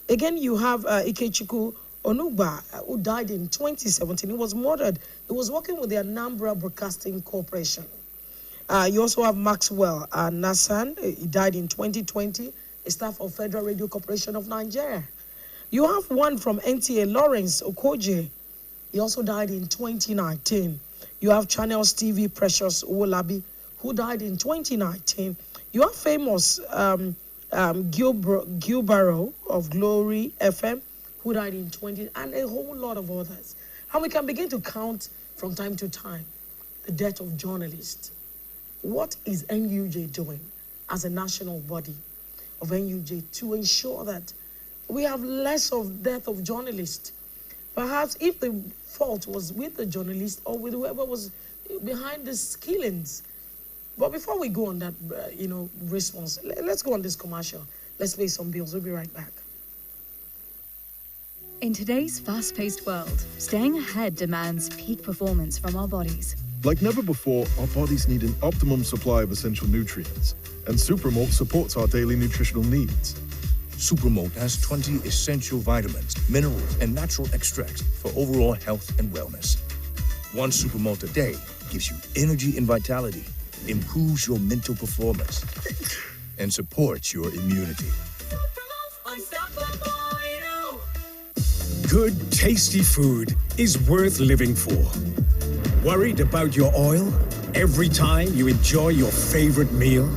Again, you have Ikechukwu Onugba, who died in 2017. He was murdered. He was working with the Anambra Broadcasting Corporation. You also have Maxwell Nassan. He died in 2020, a staff of Federal Radio Corporation of Nigeria. You have one from NTA, Lawrence Okoje. He also died in 2019. You have Channels TV, Precious Owolabi, who died in 2019. You have famous Gilbaro of Glory FM, who died in 20, and a whole lot of others. And we can begin to count from time to time the death of journalists. What is NUJ doing as a national body of NUJ to ensure that we have less of death of journalists? Perhaps if the fault was with the journalist or with whoever was behind the killings. But before we go on that, response, let's go on this commercial. Let's pay some bills. We'll be right back. In today's fast-paced world, staying ahead demands peak performance from our bodies. Like never before, our bodies need an optimum supply of essential nutrients, and Supermalt supports our daily nutritional needs. Supermalt has 20 essential vitamins, minerals, and natural extracts for overall health and wellness. One Supermalt a day gives you energy and vitality, improves your mental performance, and supports your immunity. Good, tasty food is worth living for. Worried about your oil every time you enjoy your favorite meal?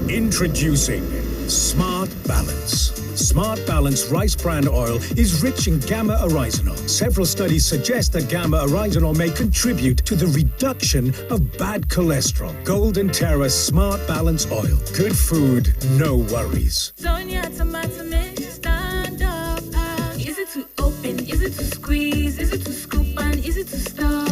Introducing Smart Balance. Smart Balance rice bran oil is rich in gamma-oryzanol. Several studies suggest that gamma-oryzanol may contribute to the reduction of bad cholesterol. Golden Terra Smart Balance oil. Good food, no worries. Sonia tomato mix, stand up. Is it to open? Is it to squeeze? Is it to scoop? And is it to stir?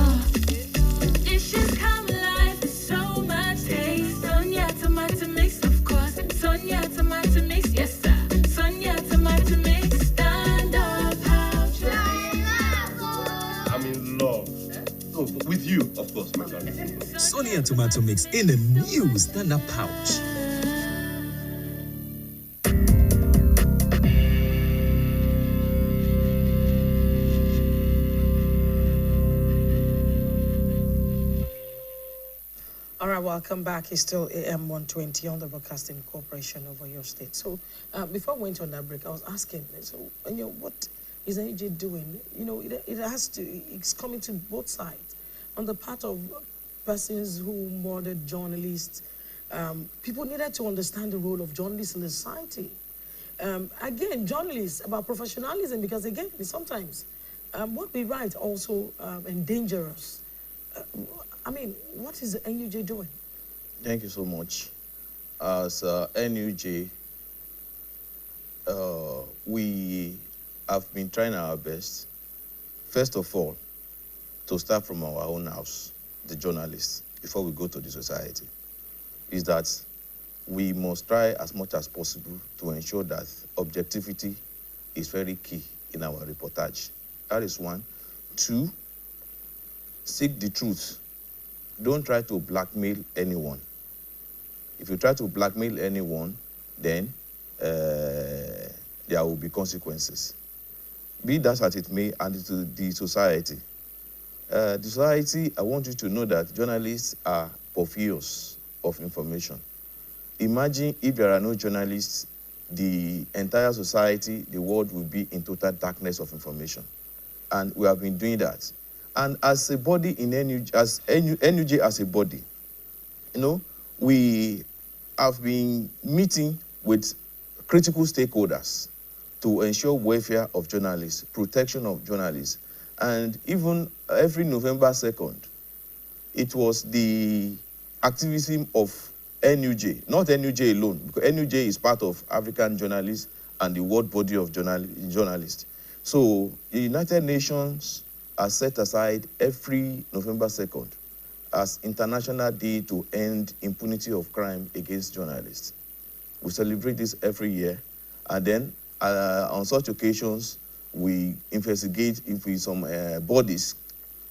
Dishes come alive with so much taste. Sonia tomato mix, of course. Sonia tomato mix, yes sir. Sonia tomato mix, stand up. I'm in love. Oh, with you, of course, my darling. Sonia tomato mix in a new standard pouch. All right, welcome back. It's still AM120 on the Broadcasting Corporation of your state. So before we went on that break, I was asking, so what is NJ doing? It's coming to both sides. On the part of persons who murdered journalists, people needed to understand the role of journalists in the society. Again, journalists, about professionalism, because again, sometimes what we write also endanger us. I mean, what is the NUJ doing? Thank you so much. As NUJ, we have been trying our best, first of all, to start from our own house, the journalists, before we go to the society, is that we must try as much as possible to ensure that objectivity is very key in our reportage. That is one. Two, seek the truth. Don't try to blackmail anyone. If you try to blackmail anyone, then there will be consequences. Be that as it may, and to the society. The society, I want you to know that journalists are purveyors of information. Imagine if there are no journalists, the entire society, the world will be in total darkness of information. And we have been doing that. And as a body in NUJ, as NUJ as a body, you know, we have been meeting with critical stakeholders to ensure welfare of journalists, protection of journalists. And even every November 2nd, it was the activism of NUJ, not NUJ alone, because NUJ is part of African journalists and the world body of journalists. So the United Nations has set aside every November 2nd as International Day to End Impunity of Crime Against Journalists. We celebrate this every year, and then on such occasions, we investigate if we some bodies,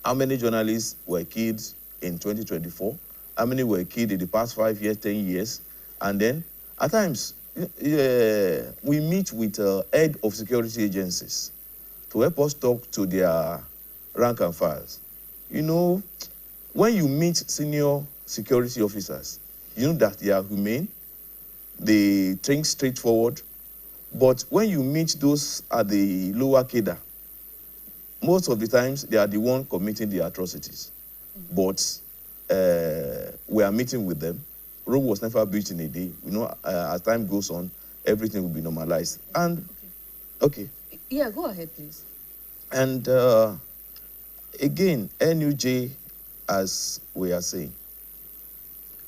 how many journalists were killed in 2024, how many were killed in the past 5 years, 10 years, and then at times we meet with head of security agencies to help us talk to their rank and files. You know, when you meet senior security officers, you know that they are humane, they think straightforward, but when you meet those at the lower cadre, most of the times they are the one committing the atrocities. But we are meeting with them. Rome was never built in a day. You know, as time goes on, everything will be normalized. And, okay. Yeah, go ahead, please. And again, NUJ, as we are saying,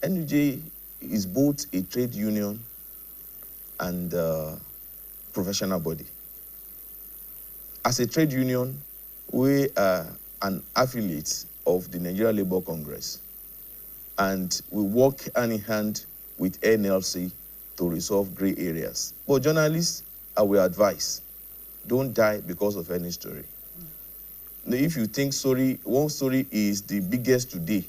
NUJ is both a trade union and professional body. As a trade union, we are an affiliate of the Nigeria Labour Congress, and we work hand in hand with NLC to resolve gray areas. But journalists, I will advise, don't die because of any story. If you think one story is the biggest today,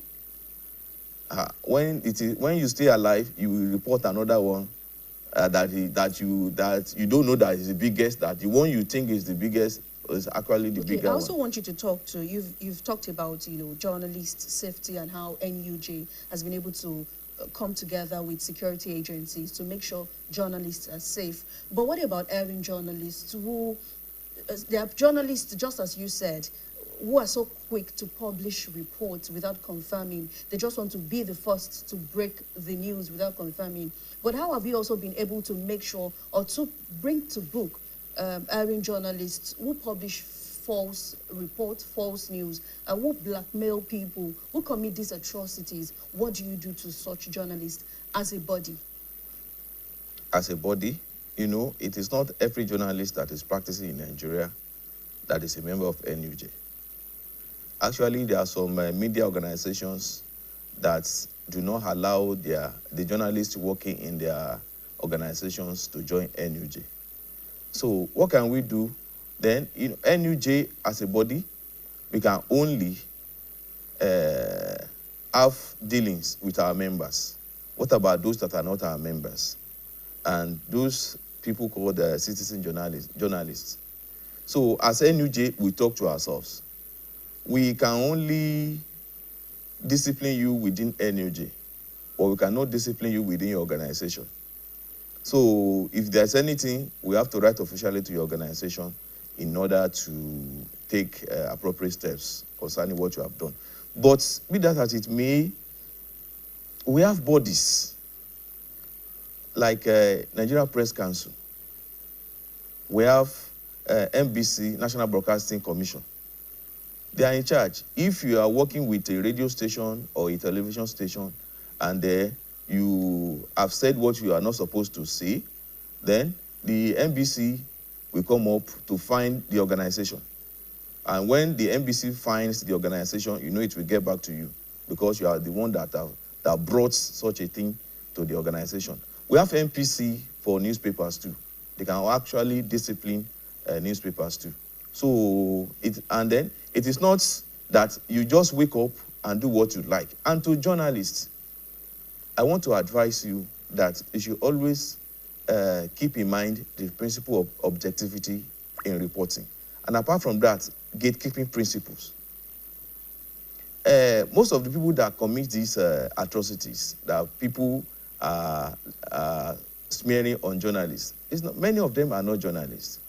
when you stay alive, you will report another one that you don't know that is the biggest. That the one you think is the biggest is actually the bigger one. I also want you to talk to you've talked about journalist safety and how NUJ has been able to come together with security agencies to make sure journalists are safe. But what about erring journalists who there are journalists, just as you said, who are so quick to publish reports without confirming. They just want to be the first to break the news without confirming. But how have you also been able to make sure or to bring to book erring journalists who publish false reports, false news, and who blackmail people, who commit these atrocities? What do you do to such journalists as a body? As a body, it is not every journalist that is practicing in Nigeria that is a member of NUJ. Actually, there are some media organizations that do not allow the journalists working in their organizations to join NUJ. So what can we do? Then, NUJ as a body, we can only have dealings with our members. What about those that are not our members? And those people called citizen journalists. So as NUJ, we talk to ourselves. We can only discipline you within NUJ, or we cannot discipline you within your organization. So if there's anything, we have to write officially to your organization in order to take appropriate steps concerning what you have done. But be that as it may, we have bodies like Nigeria Press Council. We have NBC, National Broadcasting Commission. They are in charge. If you are working with a radio station or a television station and you have said what you are not supposed to say, then the NBC will come up to find the organization. And when the NBC finds the organization, you know it will get back to you because you are the one that brought such a thing to the organization. We have NPC for newspapers too. They can actually discipline newspapers too. So, it is not that you just wake up and do what you like. And to journalists, I want to advise you that you should always keep in mind the principle of objectivity in reporting. And apart from that, gatekeeping principles. Most of the people that commit these atrocities, that people are smearing on journalists, many of them are not journalists.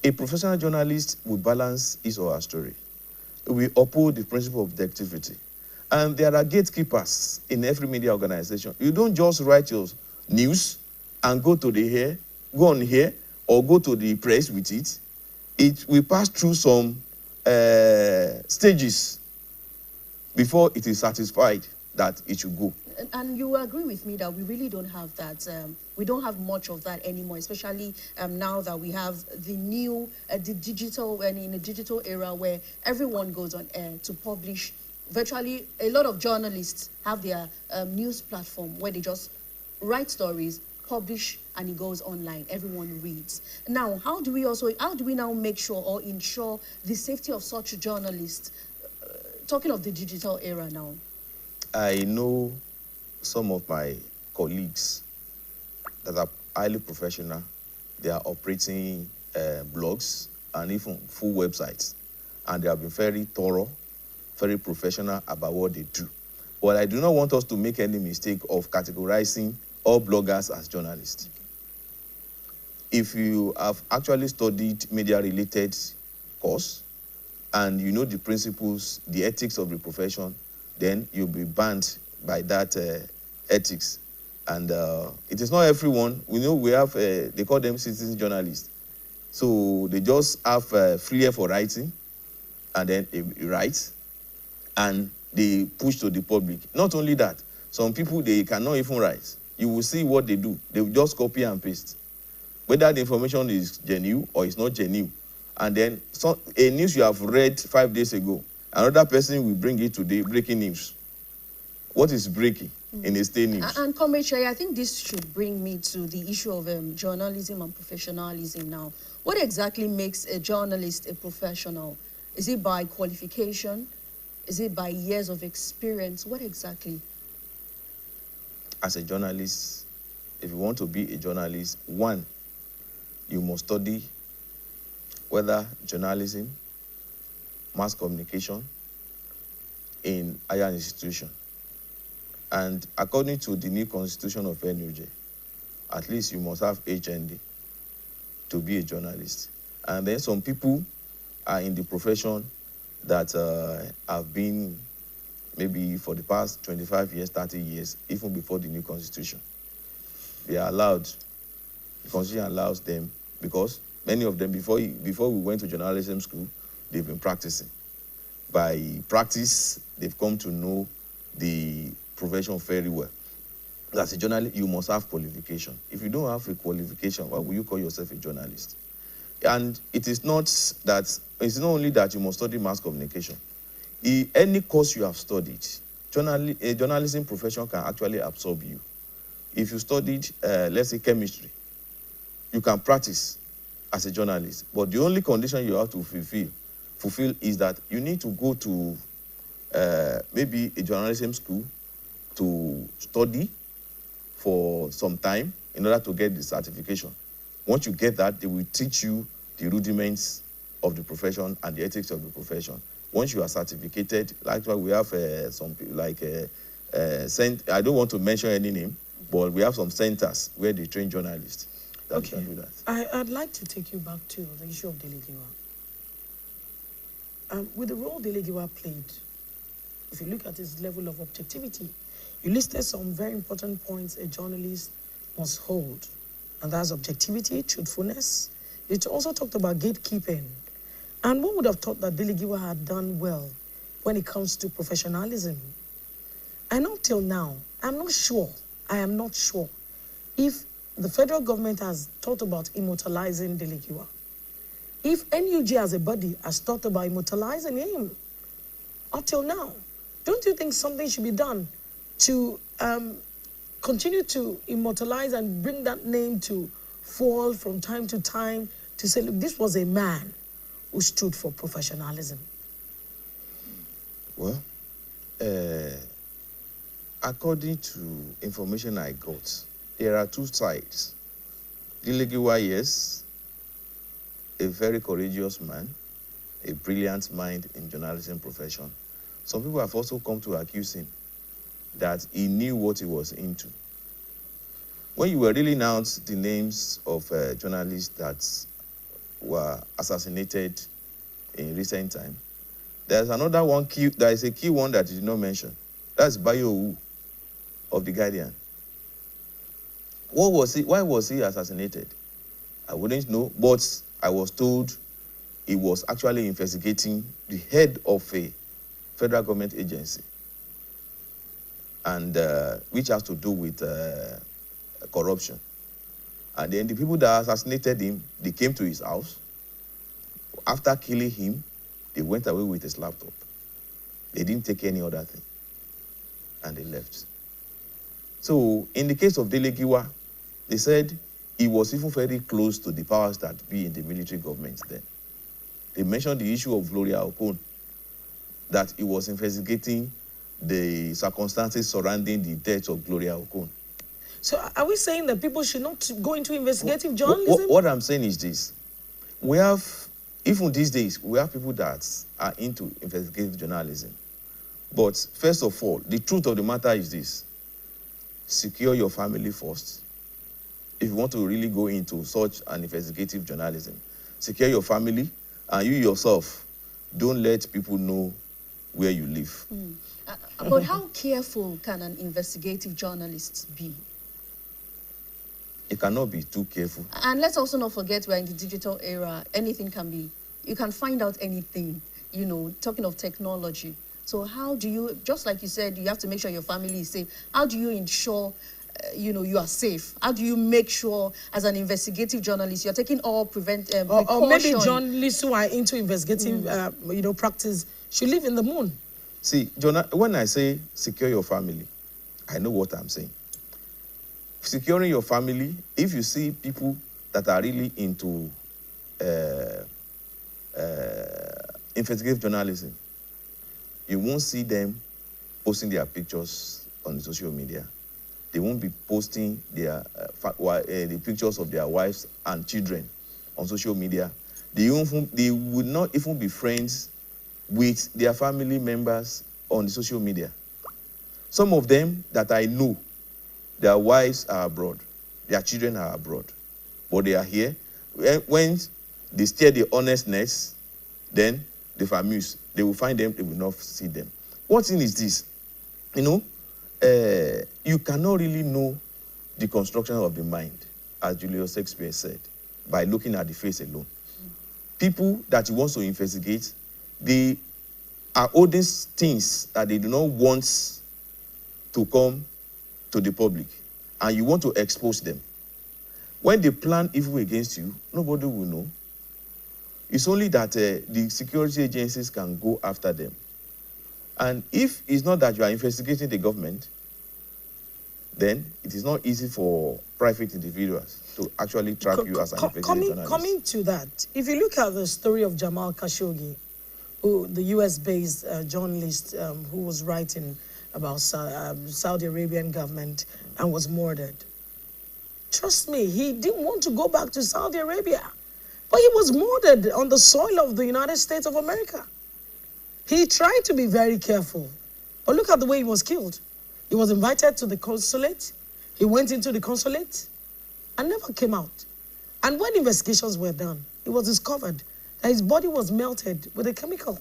A professional journalist will balance his or her story. We uphold the principle of objectivity. And there are gatekeepers in every media organization. You don't just write your news and go on here, or go to the press with it. It will pass through some stages before it is satisfied that it should go. And you agree with me that we really don't have that. We don't have much of that anymore, especially now that we have the new, the digital, and in a digital era where everyone goes on air to publish. Virtually, a lot of journalists have their news platform where they just write stories, publish, and it goes online. Everyone reads. Now, how do we now make sure or ensure the safety of such journalists? Talking of the digital era now. I know some of my colleagues that are highly professional. They are operating blogs and even full websites. And they have been very thorough, very professional about what they do. But I do not want us to make any mistake of categorizing all bloggers as journalists. If you have actually studied media-related course and you know the principles, the ethics of the profession, then you'll be banned by that ethics. And it is not everyone. We know we have, they call them citizen journalists. So they just have flair for writing, and then they write, and they push to the public. Not only that, some people, they cannot even write. You will see what they do. They will just copy and paste. Whether the information is genuine or it's not genuine. And then a news you have read 5 days ago, another person will bring it today, breaking news. What is breaking in a state news? And Comrade Shay, I think this should bring me to the issue of journalism and professionalism now. What exactly makes a journalist a professional? Is it by qualification? Is it by years of experience? What exactly? As a journalist, if you want to be a journalist, one, you must study whether journalism, mass communication in higher institution. And according to the new constitution of NUJ, at least you must have HND to be a journalist. And then some people are in the profession that have been maybe for the past 25 years, 30 years, even before the new constitution. They are allowed, the constitution allows them, because many of them, before we went to journalism school, they've been practicing. By practice, they've come to know the profession very well. As a journalist, you must have qualification. If you don't have a qualification, why will you call yourself a journalist? And it's not only that you must study mass communication. Any course you have studied, a journalism profession can actually absorb you. If you studied, let's say, chemistry, you can practice as a journalist. But the only condition you have to fulfill is that you need to go to maybe a journalism school to study for some time in order to get the certification. Once you get that, they will teach you the rudiments of the profession and the ethics of the profession. Once you are certificated, like we have some people like, I don't want to mention any name, but we have some centers where they train journalists that can do that. I'd like to take you back to the issue of Delegiwa. With the role Delegiwa played if you look at his level of objectivity, you listed some very important points a journalist must hold. And that's objectivity, truthfulness. You also talked about gatekeeping. And one would have thought that Delegiwa had done well when it comes to professionalism. And up till now, I am not sure if the federal government has thought about immortalizing Delegiwa. If NUG as a body has thought about immortalizing him up till now, don't you think something should be done to continue to immortalize and bring that name to fall from time to time to say, look, this was a man who stood for professionalism? Well, according to information I got, there are two sides. Delegiwa, yes, a very courageous man, a brilliant mind in journalism profession. Some people have also come to accuse him that he knew what he was into. When you were reading out the names of journalists that were assassinated in recent time, there's another one key, there is a key one that you did not mention. That's Bayo of The Guardian. What was he, why was he assassinated? I wouldn't know, but I was told he was actually investigating the head of a federal government agency, and which has to do with corruption. And then the people that assassinated him, they came to his house. After killing him, they went away with his laptop. They didn't take any other thing, and they left. So in the case of Delegiwa, they said he was even very close to the powers that be in the military government then. They mentioned the issue of Gloria Okon, that he was investigating the circumstances surrounding the death of Gloria Okon. So are we saying that people should not go into investigative journalism? What I'm saying is this. We have, even these days, we have people that are into investigative journalism. But first of all, the truth of the matter is this. Secure your family first. If you want to really go into such an investigative journalism, secure your family, and you yourself, don't let people know where you live. But how careful can an investigative journalist be? You cannot be too careful. And let's also not forget we're in the digital era. Anything can be, you can find out anything, you know, talking of technology. So how do you, just like you said, you have to make sure your family is safe. How do you ensure, you know, you are safe? How do you make sure, as an investigative journalist, you're taking all precaution? Or maybe journalists who are into investigative, you know, practice should live in the moon. See, when I say secure your family, I know what I'm saying. Securing your family, if you see people that are really into investigative journalism, you won't see them posting their pictures on social media. They won't be posting their the pictures of their wives and children on social media. They would not even be friends with their family members on the social media. Some of them that I know, their wives are abroad, their children are abroad, but they are here. When they steer the honestness, then the famous, they will find them, they will not see them. What thing is this? You know, you cannot really know the construction of the mind, as Julius Shakespeare said, by looking at the face alone. People that you want to investigate, they are holding things that they do not want to come to the public, and you want to expose them. When they plan evil against you, nobody will know. It's only that the security agencies can go after them. And if it's not that you are investigating the government, then it is not easy for private individuals to actually track you as an investigative journalist. Coming to that, if you look at the story of Jamal Khashoggi, who, the US-based journalist who was writing about Saudi Arabian government and was murdered. Trust me, he didn't want to go back to Saudi Arabia, but he was murdered on the soil of the United States of America. He tried to be very careful, but look at the way he was killed. He was invited to the consulate. He went into the consulate and never came out. And when investigations were done, it was discovered that his body was melted with a chemical.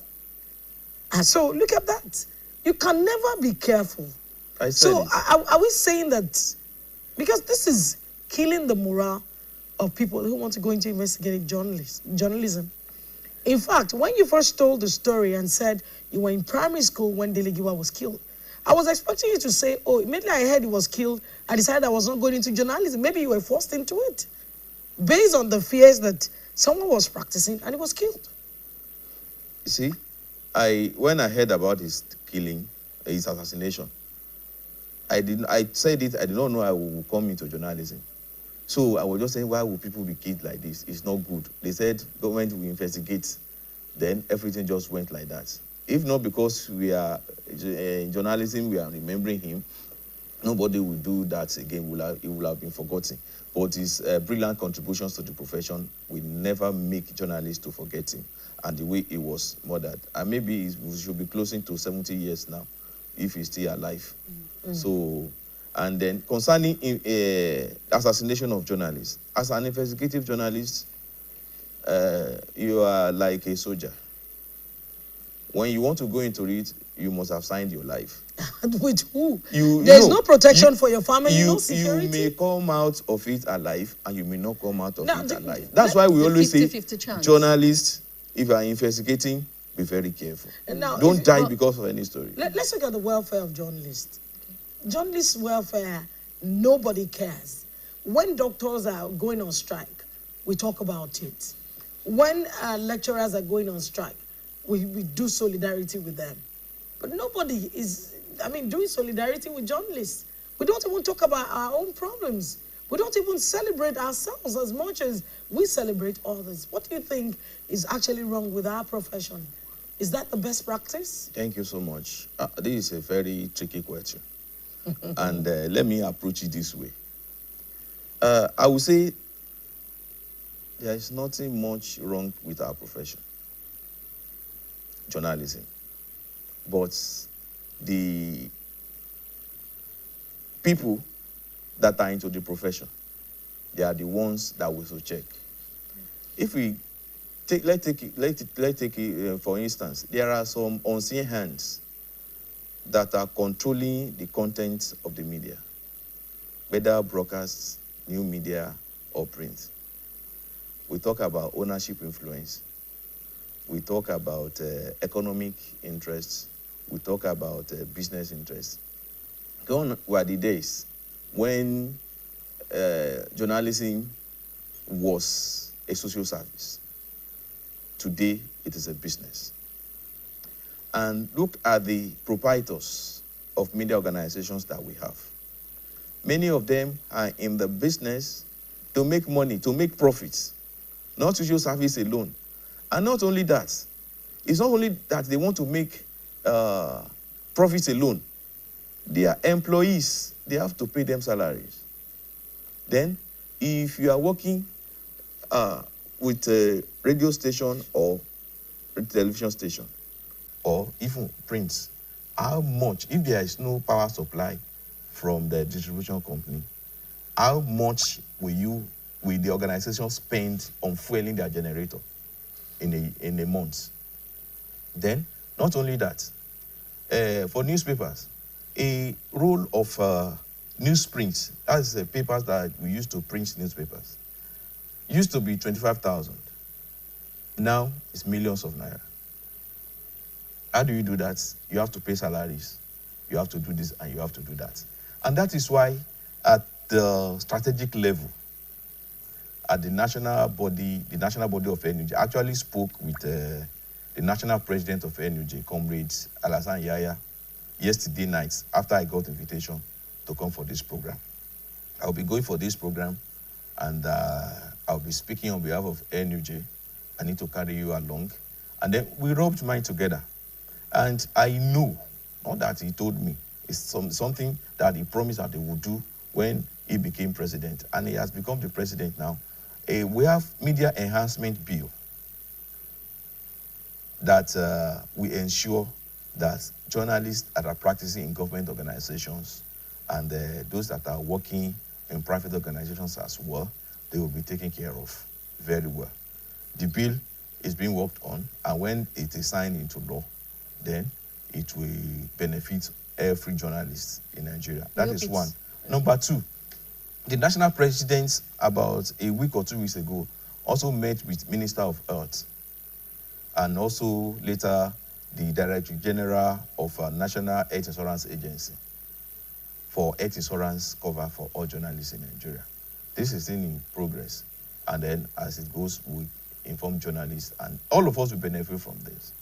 And so look at that. You can never be careful. I said So it. are we saying that, because this is killing the morale of people who want to go into investigative journalism. In fact, when you first told the story and said you were in primary school when Delegiwa was killed, I was expecting you to say, oh, immediately I heard he was killed, I decided I was not going into journalism. Maybe you were forced into it, based on the fears that someone was practicing and he was killed. You see, when I heard about his killing, his assassination, I said it, I did not know I would come into journalism. So I was just saying, why would people be killed like this? It's not good. They said government will investigate. Then everything just went like that. If not because we are in journalism, we are remembering him, nobody will do that again. It will have been forgotten. But his brilliant contributions to the profession will never make journalists to forget him. And the way he was murdered. And maybe we should be closing to 70 years now, if he's still alive. So, and then concerning assassination of journalists, as an investigative journalist, you are like a soldier. When you want to go into it, you must have signed your life. With who? There's no protection for your family, no You security. may come out of it alive, and you may not come out of it alive. That's why we always say, 50-50 chance. journalists, if you are investigating, be very careful. Now, Don't die because of any story. Let's look at the welfare of journalists. Journalists' welfare, nobody cares. When doctors are going on strike, we talk about it. When lecturers are going on strike, we do solidarity with them. But nobody is, doing solidarity with journalists. We don't even talk about our own problems. We don't even celebrate ourselves as much as we celebrate others. What do you think is actually wrong with our profession? Is that the best practice? Thank you so much. This is a very tricky question. And let me approach it this way. I would say there is nothing much wrong with our profession, journalism. But the people that are into the profession, they are the ones that we should check. If we let's take it, for instance, there are some unseen hands that are controlling the content of the media, whether broadcasts, new media, or print. We talk about ownership influence. We talk about economic interests. We talk about business interests. Gone were the days when journalism was a social service. Today, it is a business. And look at the proprietors of media organizations that we have. Many of them are in the business to make money, to make profits, not social service alone. And not only that, it's not only that they want to make profits alone. Their employees, they have to pay them salaries. Then, if you are working with a radio station or a television station, or even print, how much, if there is no power supply from the distribution company, how much will the organization spend on fueling their generator in a month? Then, not only that, for newspapers, a roll of newsprint, that's the papers that we used to print newspapers, used to be 25,000. Now it's millions of naira. How do you do that? You have to pay salaries. You have to do this and you have to do that. And that is why at the strategic level, at the national body of NUJ, actually spoke with the national president of NUJ, Comrade Alassane Yaya, yesterday night after I got invitation to come for this program. I'll be going for this program and I'll be speaking on behalf of NUJ. I need to carry you along. And then we rubbed minds together. And I know, not that he told me, it's something that he promised that he would do when he became president. And he has become the president now. We have media enhancement bill that we ensure that journalists that are practicing in government organizations and those that are working in private organizations as well, they will be taken care of very well. The bill is being worked on, and when it is signed into law, then it will benefit every journalist in Nigeria. That is one. Number two, the national president about a week or 2 weeks ago also met with Minister of Health and also later the Director General of National Health Insurance Agency for health insurance cover for all journalists in Nigeria. This is still in progress. And then as it goes, we inform journalists and all of us will benefit from this.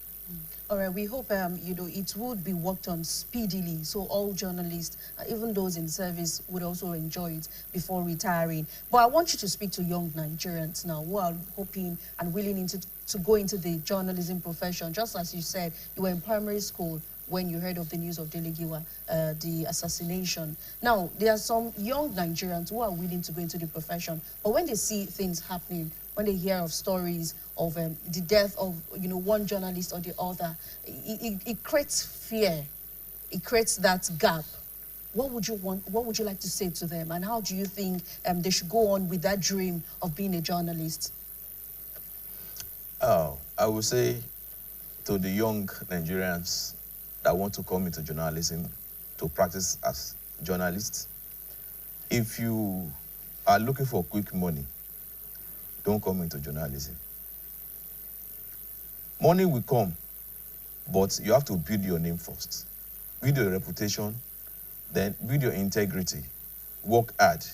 All right, we hope it would be worked on speedily, so all journalists, even those in service, would also enjoy it before retiring. But I want you to speak to young Nigerians now who are hoping and willing to go into the journalism profession. Just as you said, you were in primary school when you heard of the news of Delegiwa, the assassination. Now, there are some young Nigerians who are willing to go into the profession, but when they see things happening, when they hear of stories of the death of one journalist or the other, it creates fear. It creates that gap. What would you like to say to them, and how do you think they should go on with that dream of being a journalist? I would say to the young Nigerians that want to come into journalism to practice as journalists, if you are looking for quick money, don't come into journalism. Money will come, but you have to build your name first. Build your reputation, then build your integrity. Work hard.